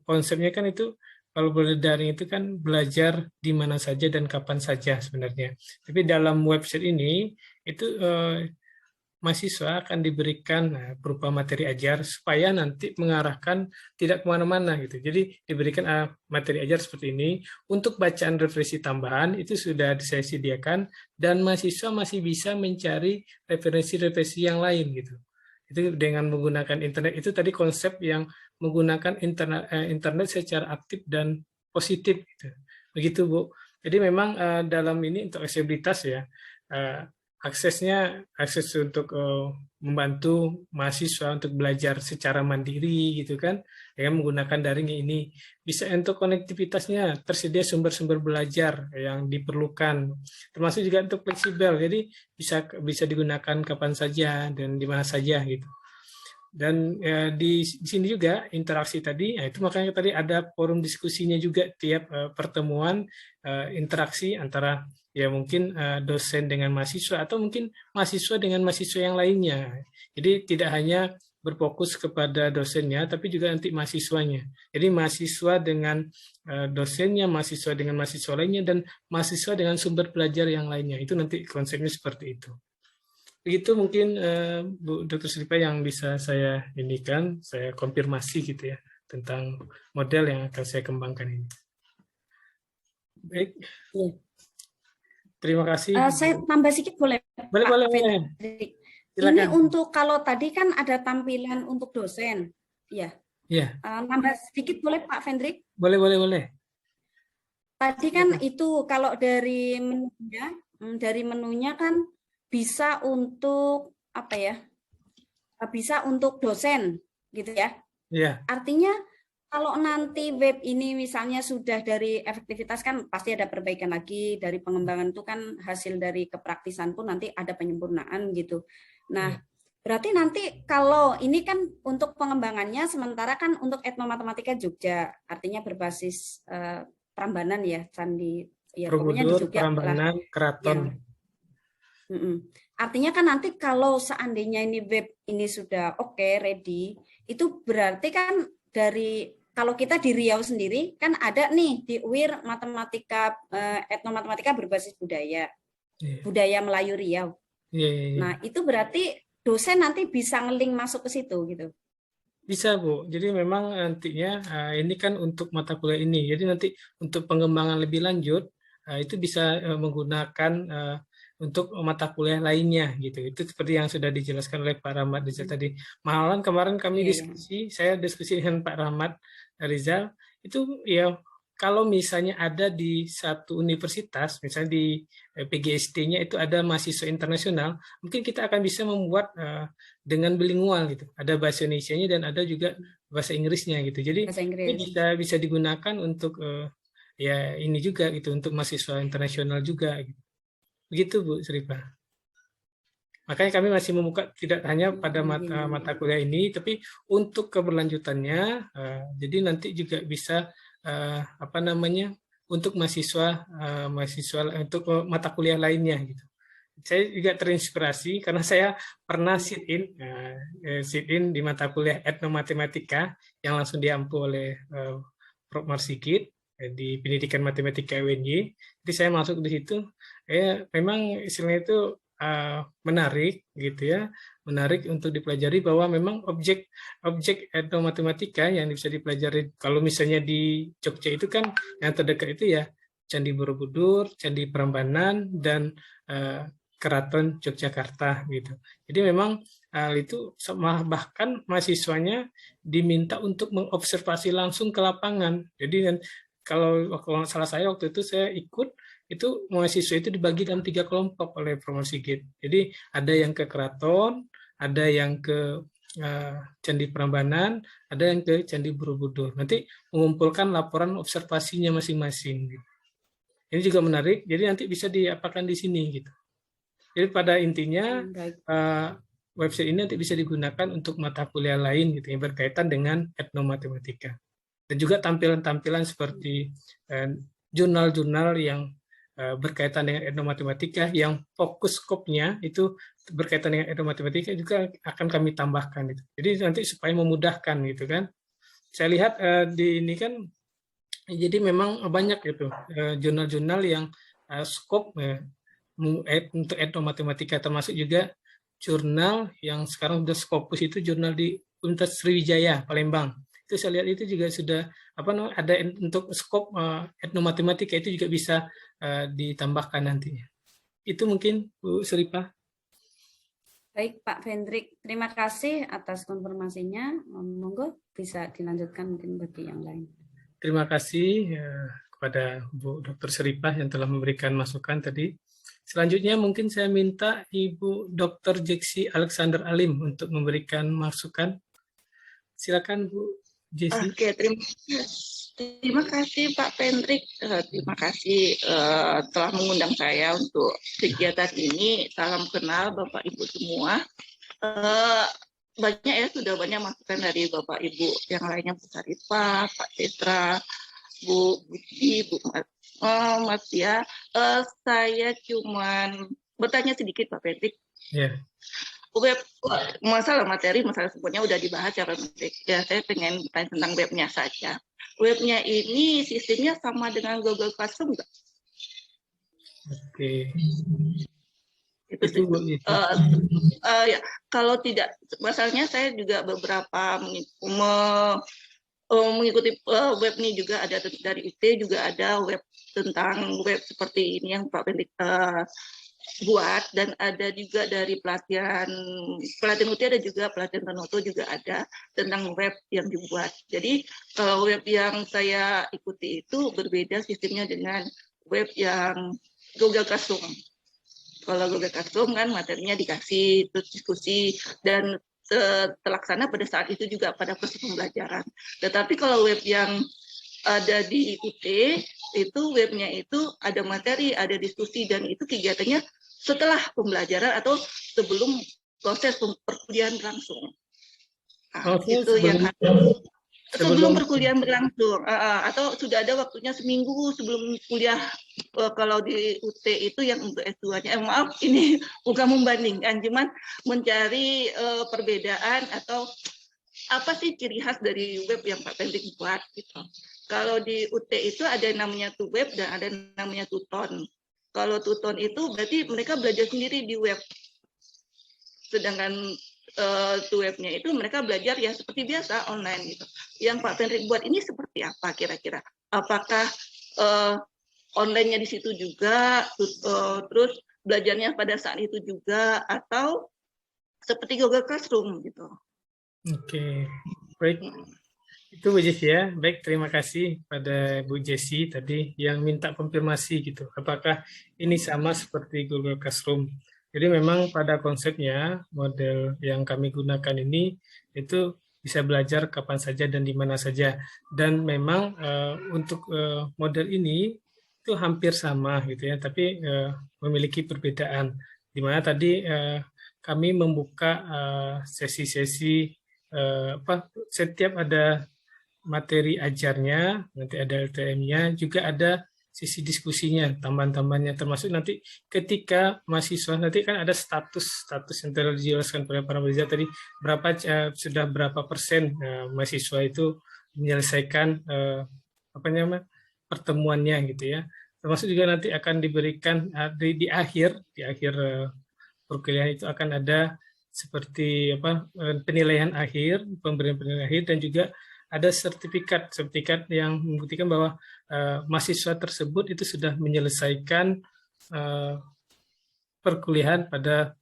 konsepnya kan itu kalau model daring itu kan belajar di mana saja dan kapan saja sebenarnya. Tapi dalam website ini itu mahasiswa akan diberikan berupa materi ajar supaya nanti mengarahkan tidak kemana-mana gitu. Jadi diberikan materi ajar seperti ini. Untuk bacaan referensi tambahan itu sudah saya sediakan dan mahasiswa masih bisa mencari referensi-referensi yang lain gitu. Itu dengan menggunakan internet. Itu tadi konsep yang menggunakan internet secara aktif dan positif gitu. Begitu Bu. Jadi memang dalam ini untuk aksesibilitas ya, akses untuk membantu mahasiswa untuk belajar secara mandiri gitu kan, dengan menggunakan daring ini. Bisa untuk konektivitasnya tersedia sumber-sumber belajar yang diperlukan, termasuk juga untuk fleksibel, jadi bisa digunakan kapan saja dan di mana saja gitu. Dan di sini juga interaksi tadi, itu makanya tadi ada forum diskusinya juga tiap pertemuan, interaksi antara ya mungkin dosen dengan mahasiswa atau mungkin mahasiswa dengan mahasiswa yang lainnya. Jadi tidak hanya berfokus kepada dosennya, tapi juga nanti mahasiswanya. Jadi mahasiswa dengan dosennya, mahasiswa dengan mahasiswa lainnya, dan mahasiswa dengan sumber belajar yang lainnya. Itu nanti konsepnya seperti itu. Begitu mungkin Bu Dr. Suripa yang bisa saya indikan, saya konfirmasi gitu ya tentang model yang akan saya kembangkan ini. Baik. Terima kasih. Saya tambah sedikit boleh? Boleh. Ini untuk kalau tadi kan ada tampilan untuk dosen, ya. Iya. Tambah sedikit boleh Pak Hendrik? Boleh. Tadi kan itu kalau dari menunya kan bisa untuk apa ya? Bisa untuk dosen, gitu ya? Iya. Artinya kalau nanti web ini misalnya sudah dari efektivitas kan pasti ada perbaikan lagi, dari pengembangan itu kan hasil dari kepraktisan pun nanti ada penyempurnaan gitu. Nah, berarti nanti kalau ini kan untuk pengembangannya sementara kan untuk etnomatematika Jogja, artinya berbasis Prambanan ya, Candi ya pokoknya di Jogja. Prambanan, Keraton. Artinya kan nanti kalau seandainya ini web ini sudah oke, ready, itu berarti kan dari kalau kita di Riau sendiri kan ada nih di UIR matematika etnomatematika berbasis budaya. Budaya Melayu Riau. Nah, itu berarti dosen nanti bisa ngeling masuk ke situ gitu. Bisa Bu, jadi memang nantinya ini kan untuk mata kuliah ini, jadi nanti untuk pengembangan lebih lanjut itu bisa menggunakan untuk mata kuliah lainnya gitu. Itu seperti yang sudah dijelaskan oleh Pak Rahmat Rizal tadi. Malahan kemarin kami saya diskusi dengan Pak Rahmat Rizal, itu ya kalau misalnya ada di satu universitas, misalnya di PGSD-nya itu ada mahasiswa internasional, mungkin kita akan bisa membuat dengan bilingual gitu. Ada bahasa Indonesianya dan ada juga bahasa Inggrisnya gitu. Jadi ini bisa digunakan untuk ya ini juga gitu, untuk mahasiswa internasional juga gitu. Begitu Bu Suripa. Makanya kami masih membuka tidak hanya pada mata kuliah ini, tapi untuk keberlanjutannya, jadi nanti juga bisa untuk mahasiswa untuk mata kuliah lainnya gitu. Saya juga terinspirasi karena saya pernah sit in di mata kuliah etnomatematika yang langsung diampu oleh Prof. Marsikit di Pendidikan Matematika UNY. Jadi saya masuk di situ, memang istilahnya itu menarik gitu ya, menarik untuk dipelajari bahwa memang objek etnomatematika yang bisa dipelajari kalau misalnya di Jogja itu kan yang terdekat itu ya Candi Borobudur, Candi Prambanan, dan Keraton Yogyakarta gitu. Jadi memang itu bahkan mahasiswanya diminta untuk mengobservasi langsung ke lapangan. Jadi kalau salah saya waktu itu saya ikut itu mahasiswa itu dibagi dalam 3 kelompok oleh Prof. Sigit. Jadi ada yang ke Keraton, ada yang ke Candi Prambanan, ada yang ke Candi Borobudur. Nanti mengumpulkan laporan observasinya masing-masing. Gitu. Ini juga menarik. Jadi nanti bisa diapakan di sini gitu. Jadi pada intinya website ini nanti bisa digunakan untuk mata kuliah lain gitu yang berkaitan dengan etnomatematika. Dan juga tampilan-tampilan seperti jurnal-jurnal yang berkaitan dengan etnomatematika yang fokus skopnya itu berkaitan dengan etnomatematika juga akan kami tambahkan gitu. Jadi nanti supaya memudahkan gitu kan. Saya lihat di ini kan jadi memang banyak gitu jurnal-jurnal yang skop untuk etnomatematika, termasuk juga jurnal yang sekarang sudah Scopus itu jurnal di Universitas Sriwijaya Palembang. Itu saya lihat itu juga sudah ada untuk skop etnomatematika itu juga bisa ditambahkan nantinya. Itu mungkin Bu Seripa. Baik Pak Hendrik, terima kasih atas konfirmasinya. Monggo bisa dilanjutkan mungkin bagi yang lain. Terima kasih kepada Bu Dr. Seripa yang telah memberikan masukan tadi. Selanjutnya mungkin saya minta Ibu Dr. Jeksi Alexander Alim untuk memberikan masukan. Silakan Bu Jeksi. Oke, terima kasih Pak Hendrik. Terima kasih telah mengundang saya untuk kegiatan ini. Salam kenal Bapak Ibu semua. Banyak ya, sudah banyak masukan dari Bapak Ibu yang lainnya, Bu Sarifah, Pak Tetra, Bu Budi, Bu Mas ya. Saya cuman bertanya sedikit Pak Hendrik. Yeah. Web masalah materi, masalah semuanya udah dibahas ya Pak Hendrik. Ya, saya pengen bertanya tentang webnya saja. Webnya ini sistemnya sama dengan Google Classroom nggak? Oke. Itu ya, kalau tidak, masalahnya saya juga beberapa mengikuti web ini juga ada dari UT, juga ada web tentang web seperti ini yang Pak Hendrik buat, dan ada juga dari pelatihan UT, ada juga pelatihan Tanoto juga ada tentang web yang dibuat. Jadi kalau web yang saya ikuti itu berbeda sistemnya dengan web yang Google Classroom. Kalau Google Classroom kan materinya dikasih, terus diskusi, dan terlaksana pada saat itu juga pada proses pembelajaran. Tetapi kalau web yang ada di UT, itu webnya itu ada materi, ada diskusi, dan itu kegiatannya setelah pembelajaran atau sebelum proses perkuliahan berlangsung. Nah, itu yang sebelum perkuliahan berlangsung, atau sudah ada waktunya seminggu sebelum kuliah. Kalau di UT itu yang untuk S2-nya, maaf ini bukan membandingkan, cuman mencari perbedaan atau apa sih ciri khas dari web yang Pak Hendrik buat gitu. Kalau di UT itu ada namanya web dan ada namanya tuton. Kalau tuton itu berarti mereka belajar sendiri di web. Sedangkan webnya itu mereka belajar ya seperti biasa online gitu. Yang Pak Hendrik buat ini seperti apa kira-kira? Apakah online-nya di situ juga, terus belajarnya pada saat itu juga, atau seperti Google Classroom gitu? Oke, baik. Itu Bu Jessi ya. Baik, terima kasih pada Bu Jessi tadi yang minta konfirmasi gitu. Apakah ini sama seperti Google Classroom? Jadi memang pada konsepnya model yang kami gunakan ini itu bisa belajar kapan saja dan di mana saja. Dan memang untuk model ini itu hampir sama gitu ya, tapi memiliki perbedaan. Di mana tadi kami membuka sesi-sesi setiap ada materi ajarnya, nanti ada LTM-nya, juga ada sisi diskusinya, tambahan-tambahannya, termasuk nanti ketika mahasiswa, nanti kan ada status yang telah dijelaskan oleh para mahasiswa tadi, sudah berapa persen mahasiswa itu menyelesaikan pertemuannya gitu ya. Termasuk juga nanti akan diberikan di akhir perkuliahan itu akan ada seperti penilaian akhir, pemberian penilaian akhir, dan juga ada sertifikat yang membuktikan bahwa mahasiswa tersebut itu sudah menyelesaikan perkuliahan pada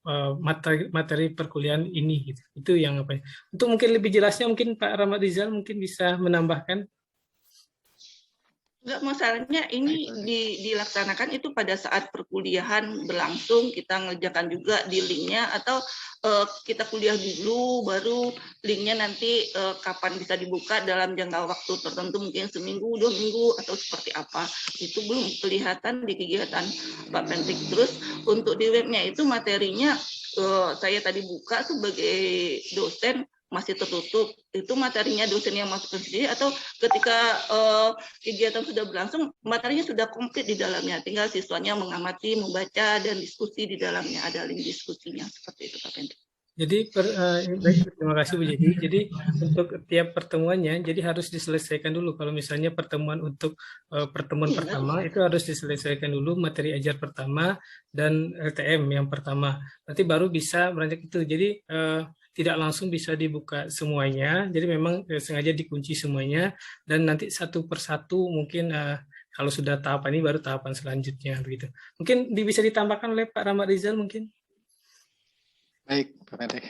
materi perkuliahan ini gitu. Itu yang Untuk mungkin lebih jelasnya mungkin Pak Rahmat Rizal mungkin bisa menambahkan. Enggak, masalahnya ini dilaksanakan itu pada saat perkuliahan berlangsung, kita ngerjakan juga di linknya, atau kita kuliah dulu baru linknya nanti kapan bisa dibuka dalam jangka waktu tertentu, mungkin seminggu, 2 minggu, atau seperti apa, itu belum kelihatan di kegiatan Pak Pendrik. Terus untuk di webnya itu materinya saya tadi buka sebagai dosen masih tertutup, itu materinya dosen yang masuk sendiri, atau ketika kegiatan sudah berlangsung, materinya sudah komplit di dalamnya, tinggal siswanya mengamati, membaca, dan diskusi di dalamnya, ada link diskusinya, seperti itu Pak Pendrik. Jadi baik, terima kasih Bu Jadi. Jadi untuk tiap pertemuannya, jadi harus diselesaikan dulu. Kalau misalnya pertemuan untuk pertemuan pertama itu harus diselesaikan dulu materi ajar pertama dan LTM yang pertama. Nanti baru bisa beranjak itu. Jadi tidak langsung bisa dibuka semuanya. Jadi memang sengaja dikunci semuanya dan nanti satu persatu mungkin kalau sudah tahapan ini baru tahapan selanjutnya begitu. Mungkin bisa ditambahkan oleh Pak Rahmat Rizal mungkin. Baik, Pak Pendrik.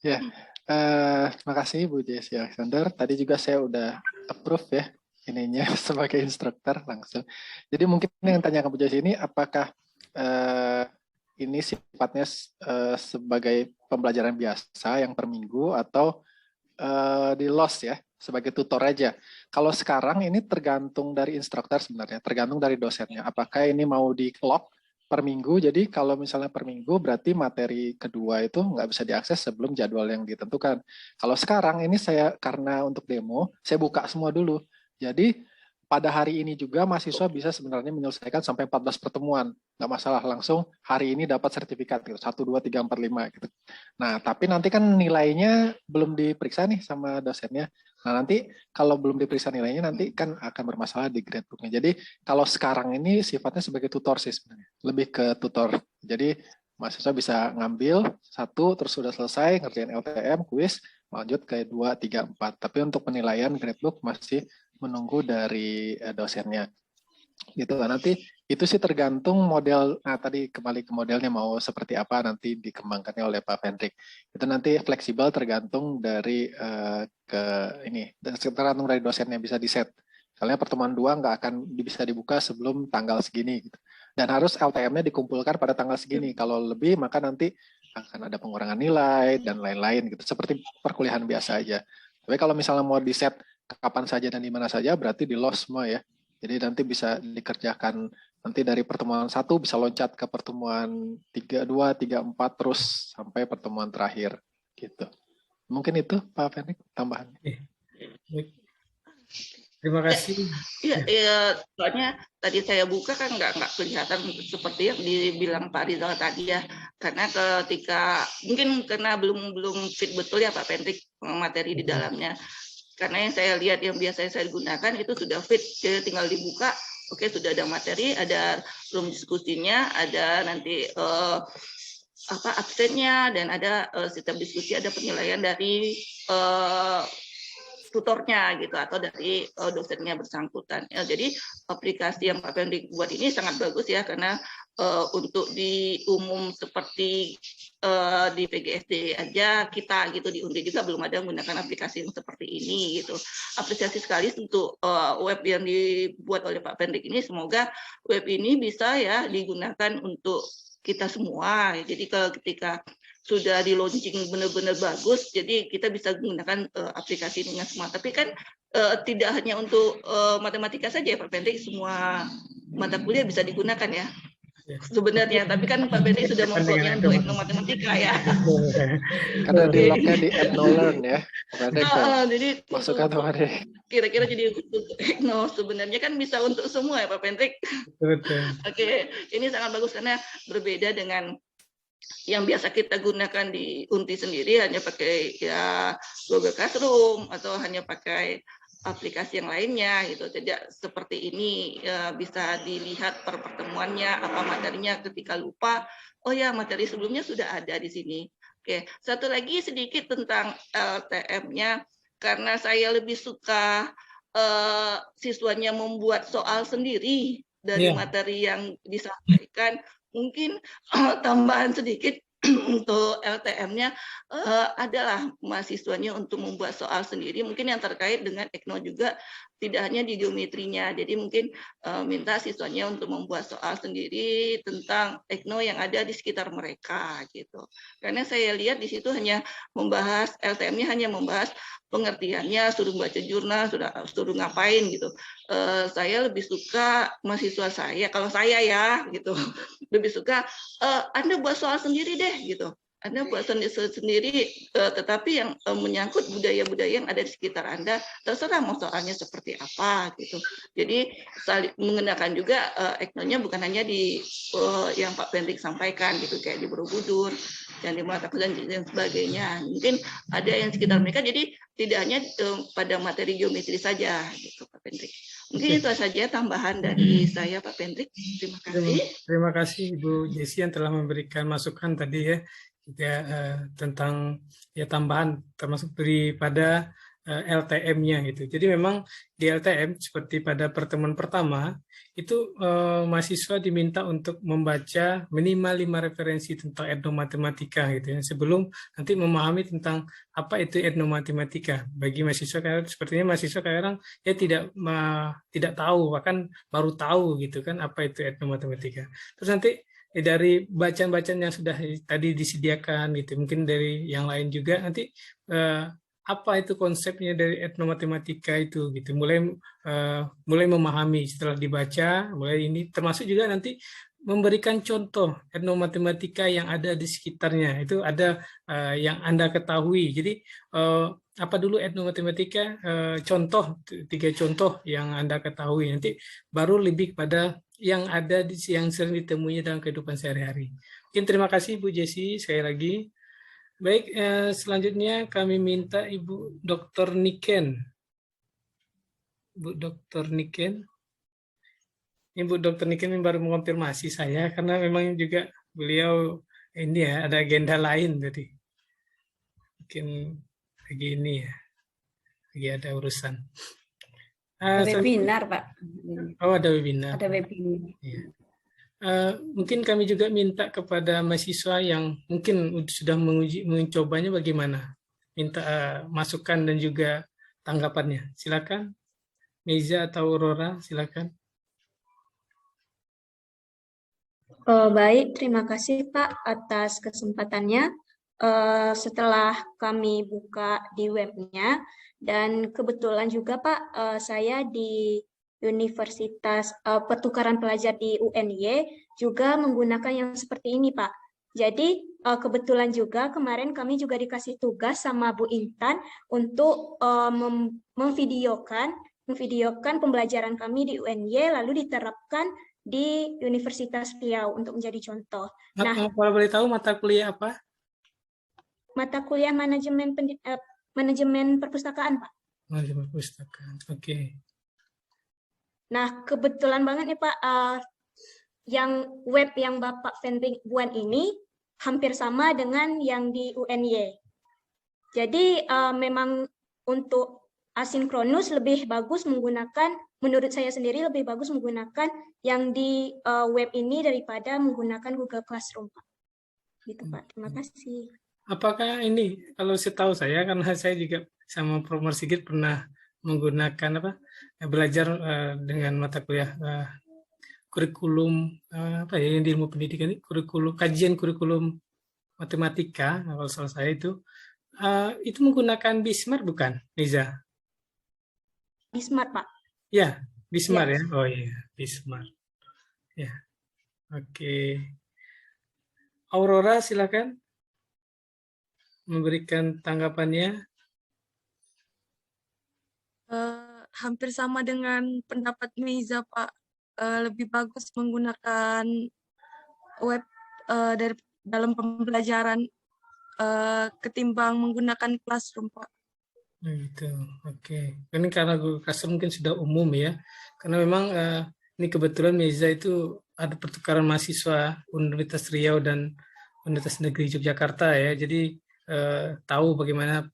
Ya, terima kasih Bu Jessi Alexander. Tadi juga saya udah approve ya ininya sebagai instruktur langsung. Jadi mungkin yang tanya ke Bu Jessi ini, apakah ini sifatnya sebagai pembelajaran biasa yang per minggu atau di loss ya, sebagai tutor aja. Kalau sekarang ini tergantung dari instruktur sebenarnya, tergantung dari dosennya. Apakah ini mau di lock per minggu, jadi kalau misalnya per minggu berarti materi kedua itu nggak bisa diakses sebelum jadwal yang ditentukan. Kalau sekarang ini saya karena untuk demo, saya buka semua dulu. Jadi pada hari ini juga mahasiswa bisa sebenarnya menyelesaikan sampai 14 pertemuan. Nggak masalah, langsung hari ini dapat sertifikat gitu, 1, 2, 3, 4, 5 gitu. Nah, tapi nanti kan nilainya belum diperiksa nih sama dosennya. Nah, nanti kalau belum diperiksa nilainya nanti kan akan bermasalah di gradebooknya. Jadi kalau sekarang ini sifatnya sebagai tutor sih sebenarnya, lebih ke tutor. Jadi mahasiswa bisa ngambil 1, terus sudah selesai ngerjain LTM, kuis, lanjut ke 2, 3, 4. Tapi untuk penilaian gradebook masih menunggu dari dosennya. Gitu. Nanti itu sih tergantung model. Nah, tadi kembali ke modelnya mau seperti apa nanti dikembangkannya oleh Pak Pendrik. Itu nanti fleksibel tergantung dari tergantung dari dosennya, bisa di-set. Misalnya pertemuan 2 nggak akan bisa dibuka sebelum tanggal segini gitu. Dan harus LTM-nya dikumpulkan pada tanggal segini. Kalau lebih maka nanti akan ada pengurangan nilai dan lain-lain gitu. Seperti perkuliahan biasa aja. Tapi kalau misalnya mau di-set kapan saja dan di mana saja, berarti di loss semua ya. Jadi nanti bisa dikerjakan nanti dari pertemuan 1 bisa loncat ke pertemuan 3, 2, 3, 4 terus sampai pertemuan terakhir gitu. Mungkin itu Pak Pendrik tambahan. Terima kasih. Iya, soalnya tadi saya buka kan nggak kelihatan seperti yang dibilang Pak Rizal tadi ya. Karena ketika mungkin karena belum fit betul ya Pak Pendrik materi di dalamnya. Karena yang saya lihat yang biasanya saya gunakan itu sudah fit, jadi tinggal dibuka, oke sudah ada materi, ada room diskusinya, ada nanti absennya, dan ada sistem diskusi, ada penilaian dari tutornya gitu atau dari dosennya bersangkutan. Ya, jadi aplikasi yang Pak Pendrik buat ini sangat bagus ya, karena untuk di umum seperti di PGSD aja kita gitu di Undi juga belum ada menggunakan aplikasi yang seperti ini gitu. Apresiasi sekali untuk web yang dibuat oleh Pak Pendrik ini. Semoga web ini bisa ya digunakan untuk kita semua. Jadi ketika sudah di launching benar-benar bagus, jadi kita bisa menggunakan aplikasi dengan semua. Tapi kan tidak hanya untuk matematika saja ya Pak Pendrik, semua mata kuliah bisa digunakan ya. Sebenarnya, tapi kan Pak Pendrik sudah membuatnya untuk etnomatematika ya. Karena di lognya di EthnoLearn ya. Jadi masukkan kemarin. Kira-kira jadi untuk etno, sebenarnya kan bisa untuk semua ya Pak Pendrik. Oke, ini sangat bagus karena berbeda dengan yang biasa kita gunakan di Unti sendiri, hanya pakai ya Google Classroom atau hanya pakai aplikasi yang lainnya gitu. Tidak seperti ini ya, bisa dilihat per pertemuannya apa materinya ketika lupa. Oh ya, materi sebelumnya sudah ada di sini. Oke, satu lagi sedikit tentang LTM-nya, karena saya lebih suka siswanya membuat soal sendiri dari materi yang disampaikan. Mungkin tambahan sedikit untuk LTM-nya adalah mahasiswanya untuk membuat soal sendiri, mungkin yang terkait dengan ECNO juga tidak hanya di geometrinya. Jadi mungkin minta siswanya untuk membuat soal sendiri tentang EGNO yang ada di sekitar mereka gitu. Karena saya lihat di situ hanya membahas LTM-nya, hanya membahas pengertiannya, suruh baca jurnal, suruh ngapain gitu. Saya lebih suka mahasiswa saya, kalau saya ya gitu, lebih suka Anda buat soal sendiri deh gitu. Anda buat sendiri, tetapi yang menyangkut budaya-budaya yang ada di sekitar Anda, terserah mau soalnya seperti apa gitu. Jadi mengenakan juga EGNO-nya bukan hanya di yang Pak Pendrik sampaikan gitu, kayak di Borobudur, yang di Matakuliah dan sebagainya. Mungkin ada yang sekitar mereka, jadi tidak hanya pada materi geometri saja gitu Pak Pendrik. Mungkin itu saja tambahan dari saya Pak Pendrik. Terima kasih. Terima kasih Ibu Jessi yang telah memberikan masukan tadi ya. Tentang ya tambahan termasuk daripada LTM-nya gitu. Jadi memang di LTM seperti pada pertemuan pertama itu mahasiswa diminta untuk membaca minimal 5 referensi tentang etnomatematika gitu ya, sebelum nanti memahami tentang apa itu etnomatematika. Bagi mahasiswa kayak sepertinya mahasiswa sekarang ya tidak tahu, bahkan baru tahu gitu kan apa itu etnomatematika. Terus nanti dari bacaan-bacaan yang sudah tadi disediakan gitu, mungkin dari yang lain juga nanti apa itu konsepnya dari etnomatematika itu gitu, mulai memahami setelah dibaca, mulai ini termasuk juga nanti memberikan contoh etnomatematika yang ada di sekitarnya, itu ada yang Anda ketahui. Jadi apa dulu etnomatematika, contoh 3 contoh yang Anda ketahui, nanti baru lebih pada yang ada yang sering ditemui dalam kehidupan sehari-hari. Mungkin terima kasih Bu Jessi sekali lagi. Baik, selanjutnya kami minta Ibu Dr. Niken. Bu Dr. Niken. Ibu Dr. Niken ini baru mengonfirmasi saya karena memang juga beliau ini ya ada agenda lain tadi. Mungkin lagi ini ya, lagi ada urusan. Webinar, Pak. Oh, ada webinar. Ada webinar. Ya. Mungkin kami juga minta kepada mahasiswa yang mungkin sudah mencobanya bagaimana, minta masukan dan juga tanggapannya. Silakan, Meiza atau Aurora, silakan. Baik, terima kasih Pak atas kesempatannya. Setelah kami buka di webnya, dan kebetulan juga Pak, saya di Universitas Pertukaran Pelajar di UNY juga menggunakan yang seperti ini Pak. Jadi kebetulan juga kemarin kami juga dikasih tugas sama Bu Intan untuk memvideokan pembelajaran kami di UNY lalu diterapkan di Universitas Riau untuk menjadi contoh. Nah, kalau boleh tahu mata kuliah apa? Mata kuliah manajemen perpustakaan, Pak. Manajemen perpustakaan, oke. Nah, kebetulan banget nih Pak, yang web yang Bapak Pendrik buat ini hampir sama dengan yang di UNY. Jadi memang untuk asinkronus lebih bagus menggunakan, menurut saya sendiri lebih bagus menggunakan yang di web ini daripada menggunakan Google Classroom, Pak. Gitu Pak, terima kasih. Apakah ini, kalau setahu saya, karena saya juga sama Prof. Marsigit pernah menggunakan belajar dengan mata kuliah kurikulum apa ya yang di ilmu pendidikan ini, kajian kurikulum matematika, kalau salah saya itu menggunakan Bismart bukan, Niza? Bismart Pak. Ya, Bismart ya. Oh iya, Bismart. Ya, oke. Aurora silakan memberikan tanggapannya. Hampir sama dengan pendapat Meiza, Pak. Lebih bagus menggunakan web dari dalam pembelajaran ketimbang menggunakan Classroom, Pak. Gitu, oke. Ini karena Google Classroom mungkin sudah umum ya. Karena memang ini kebetulan Meiza itu ada pertukaran mahasiswa Universitas Riau dan Universitas Negeri Yogyakarta ya. Jadi tahu bagaimana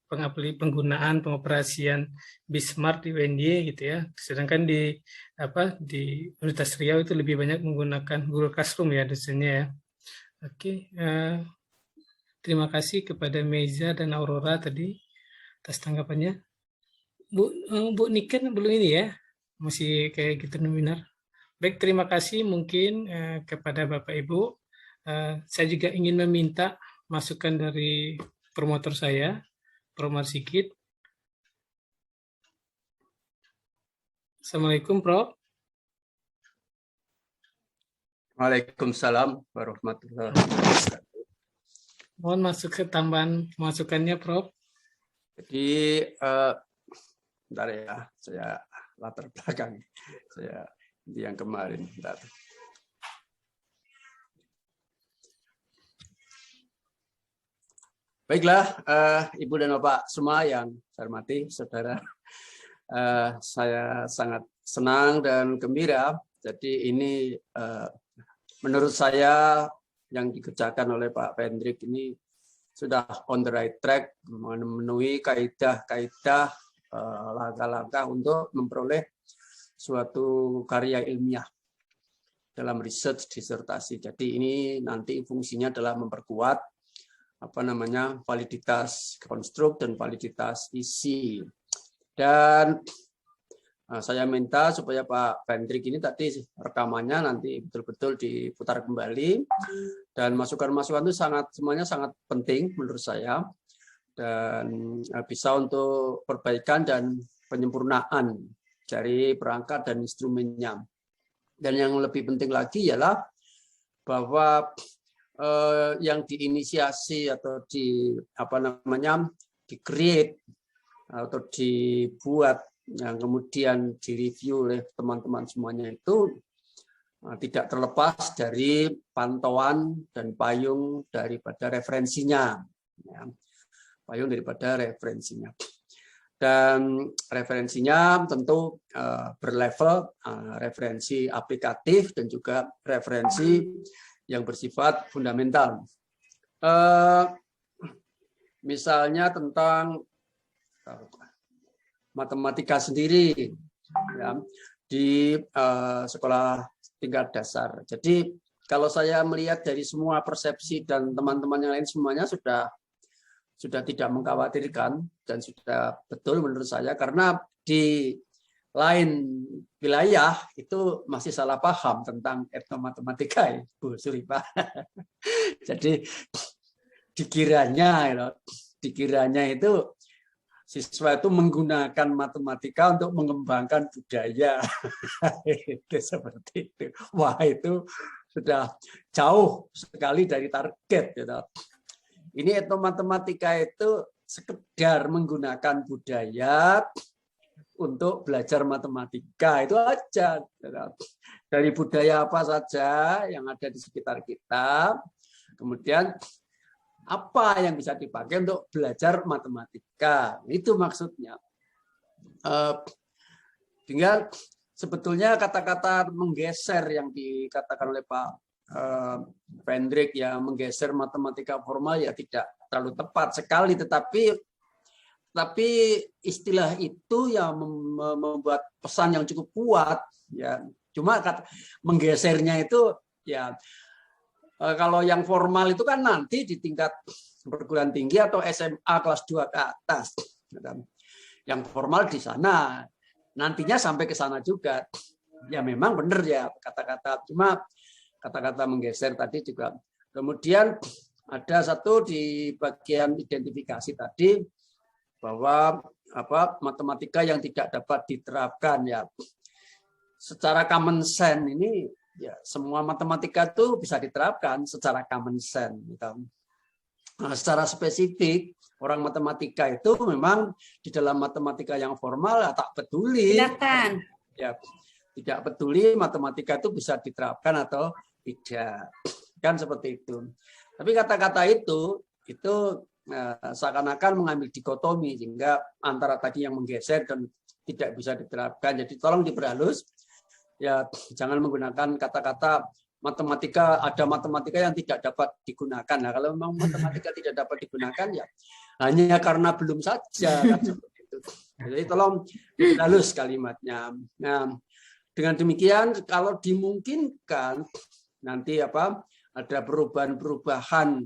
penggunaan pengoperasian Bismart di UNY gitu ya. Sedangkan di Universitas Riau itu lebih banyak menggunakan Google Classroom ya dosennya ya. Oke, terima kasih kepada Meiza dan Aurora tadi atas tanggapannya. Bu Niken belum ini ya, masih kayak gitu webinar. Baik, terima kasih mungkin kepada Bapak Ibu. Saya juga ingin meminta masukan dari promotor saya, Prof. Marsikit. Assalamualaikum, Prof. Waalaikumsalam warahmatullahi wabarakatuh. Mohon masuk ke tambahan masukannya, Prof. Jadi, bentar ya, saya latar belakang. Saya yang kemarin, bentar. Baiklah, Ibu dan Bapak semua yang saya hormati, saudara. Saya sangat senang dan gembira. Jadi ini menurut saya yang dikerjakan oleh Pak Pendrik ini sudah on the right track, memenuhi kaidah-kaidah langkah-langkah untuk memperoleh suatu karya ilmiah dalam research disertasi. Jadi ini nanti fungsinya adalah memperkuat validitas konstruk dan validitas isi. Dan saya minta supaya Pak Pendrik ini tadi rekamannya nanti betul-betul diputar kembali, dan masukan-masukan itu semuanya sangat penting menurut saya, dan bisa untuk perbaikan dan penyempurnaan dari perangkat dan instrumennya. Dan yang lebih penting lagi ialah bahwa yang diinisiasi atau di-create atau dibuat yang kemudian direview oleh teman-teman semuanya itu tidak terlepas dari pantauan dan payung daripada referensinya, payung daripada referensinya. Dan referensinya tentu berlevel referensi aplikatif dan juga referensi yang bersifat fundamental. Misalnya tentang matematika sendiri ya, di sekolah tingkat dasar. Jadi kalau saya melihat dari semua persepsi dan teman-teman yang lain semuanya sudah tidak mengkhawatirkan dan sudah betul menurut saya, karena di lain wilayah itu masih salah paham tentang etnomatematika, Bu Suripa. Jadi dikiranya itu siswa itu menggunakan matematika untuk mengembangkan budaya. Itu seperti itu. Wah, itu sudah jauh sekali dari target. Gitu. Ini etnomatematika itu sekedar menggunakan budaya untuk belajar matematika, itu aja. Dari budaya apa saja yang ada di sekitar kita, kemudian apa yang bisa dipakai untuk belajar matematika, itu maksudnya. Tinggal sebetulnya kata-kata menggeser yang dikatakan oleh Pak Pendrik, ya menggeser matematika formal ya tidak terlalu tepat sekali, tetapi istilah itu yang membuat pesan yang cukup kuat, ya. Cuma menggesernya itu ya. Kalau yang formal itu kan nanti di tingkat perguruan tinggi atau SMA kelas 2 ke atas. Yang formal di sana. Nantinya sampai ke sana juga. Ya memang benar ya kata-kata. Cuma kata-kata menggeser tadi juga. Kemudian ada satu di bagian identifikasi tadi, bahwa matematika yang tidak dapat diterapkan ya. Secara common sense ini, ya, semua matematika itu bisa diterapkan secara common sense. Gitu. Nah, secara spesifik, orang matematika itu memang di dalam matematika yang formal ya, tak peduli. Ya, tidak peduli matematika itu bisa diterapkan atau tidak. Kan seperti itu. Tapi kata-kata itu seakan-akan mengambil dikotomi, sehingga antara tadi yang menggeser dan tidak bisa diterapkan. Jadi tolong diperhalus. Ya, jangan menggunakan kata-kata matematika, ada matematika yang tidak dapat digunakan. Nah, kalau memang matematika tidak dapat digunakan, ya hanya karena belum saja. Kan, seperti itu. Jadi tolong halus kalimatnya. Nah, dengan demikian, kalau dimungkinkan nanti ada perubahan-perubahan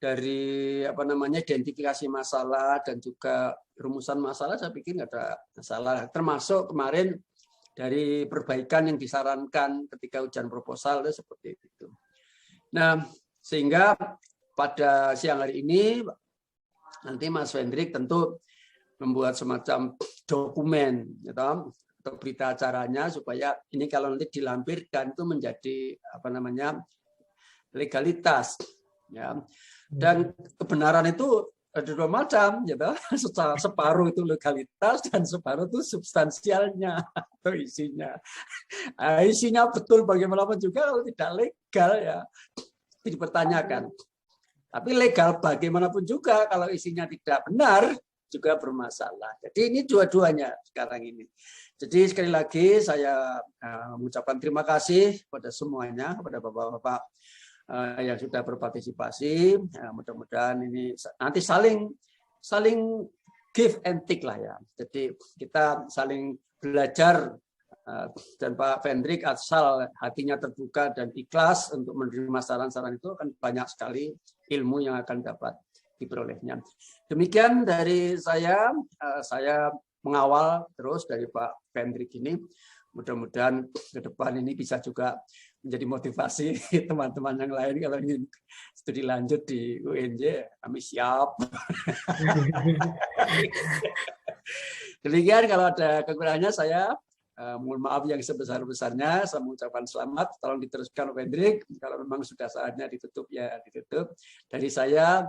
dari identifikasi masalah dan juga rumusan masalah, saya pikir nggak ada masalah. Termasuk kemarin dari perbaikan yang disarankan ketika ujian proposal itu seperti itu. Nah, sehingga pada siang hari ini nanti Mas Hendrik tentu membuat semacam dokumen, atau berita acaranya, supaya ini kalau nanti dilampirkan itu menjadi legalitas, ya. Dan kebenaran itu ada dua macam, gitu. Separuh itu legalitas dan separuh itu substansialnya atau isinya. Isinya betul bagaimanapun juga kalau tidak legal ya dipertanyakan. Tapi legal bagaimanapun juga kalau isinya tidak benar juga bermasalah. Jadi ini dua-duanya sekarang ini. Jadi sekali lagi saya mengucapkan terima kasih kepada semuanya, kepada bapak-bapak yang sudah berpartisipasi. Mudah-mudahan ini nanti saling give and take lah ya. Jadi kita saling belajar, dan Pak Hendrik asal hatinya terbuka dan ikhlas untuk menerima saran-saran itu, akan banyak sekali ilmu yang akan dapat diperolehnya. Demikian dari saya mengawal terus dari Pak Hendrik ini. Mudah-mudahan ke depan ini bisa juga menjadi motivasi teman-teman yang lain kalau ingin studi lanjut di UNJ, kami siap. Demikian, kalau ada kekurangannya saya mohon maaf yang sebesar-besarnya. Saya mengucapkan selamat, tolong diteruskan Pak Hendrik. Kalau memang sudah saatnya ditutup ya ditutup. Dari saya,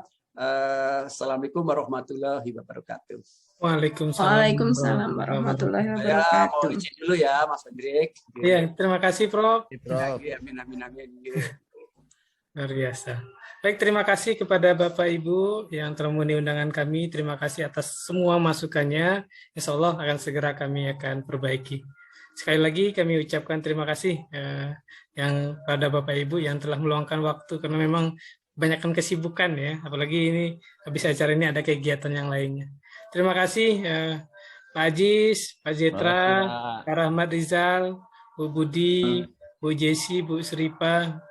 assalamualaikum warahmatullahi wabarakatuh. Waalaikumsalam warahmatullahi wabarakatuh. Saya mau izin dulu ya Mas Hendrik. Iya, terima kasih Prof. Amin, amin, amin. Luar biasa. Baik, terima kasih kepada Bapak Ibu yang telah memenuhi undangan kami. Terima kasih atas semua masukannya. Insya Allah akan segera kami akan perbaiki. Sekali lagi kami ucapkan terima kasih yang pada Bapak Ibu yang telah meluangkan waktu, karena memang banyakkan kesibukan ya. Apalagi ini habis acara ini ada kegiatan yang lainnya. Terima kasih Pak Ajis, Pak Zetra, Pak Rahmat Rizal, Bu Budi, Bu Jesi, Bu Seripa,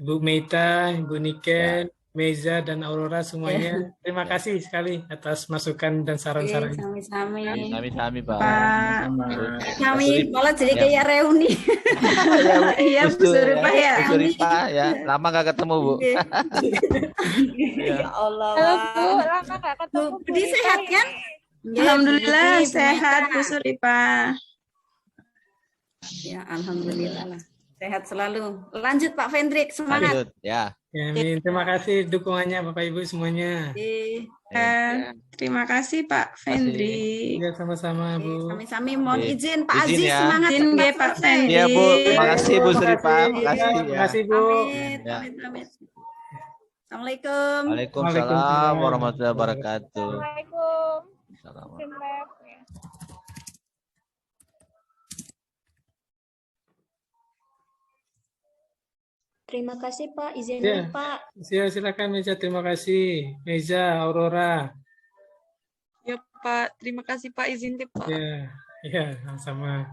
Bu Meita, Bu Niken, Meza, dan Aurora semuanya. Terima kasih sekali atas masukan dan saran-saran. Sami-sami Pak. Kami malah jadi kayak reuni. Iya, Bu Seripa ya. Bu Seripa ya. Lama nggak ketemu Bu. Ya Allah. Halo Bu, lama nggak ketemu. Bu Budi sehat kan? Alhamdulillah sehat Bu Seripa. Ya, alhamdulillah lah. Sehat selalu. Lanjut Pak Hendrik, semangat. Lanjut, ya. Amin. Terima kasih dukungannya Bapak Ibu semuanya. Terima kasih Pak Hendrik. Ya, sama-sama Bu. Sami-sami, mohon izin Pak Aziz, ya. semangat. Izin ya Pak Hendrik. Iya Bu, terima kasih Bu Seripa. Terima kasih ya. Terima kasih Bu. Amit. Assalamualaikum. Waalaikumsalam warahmatullahi wabarakatuh. Assalamualaikum. Assalamualaikum. Terima kasih Pak, izin Ya. Pak. Silakan Meza, terima kasih. Meza, Aurora. Ya Pak, terima kasih Pak, izin Pak. Ya, sama-sama.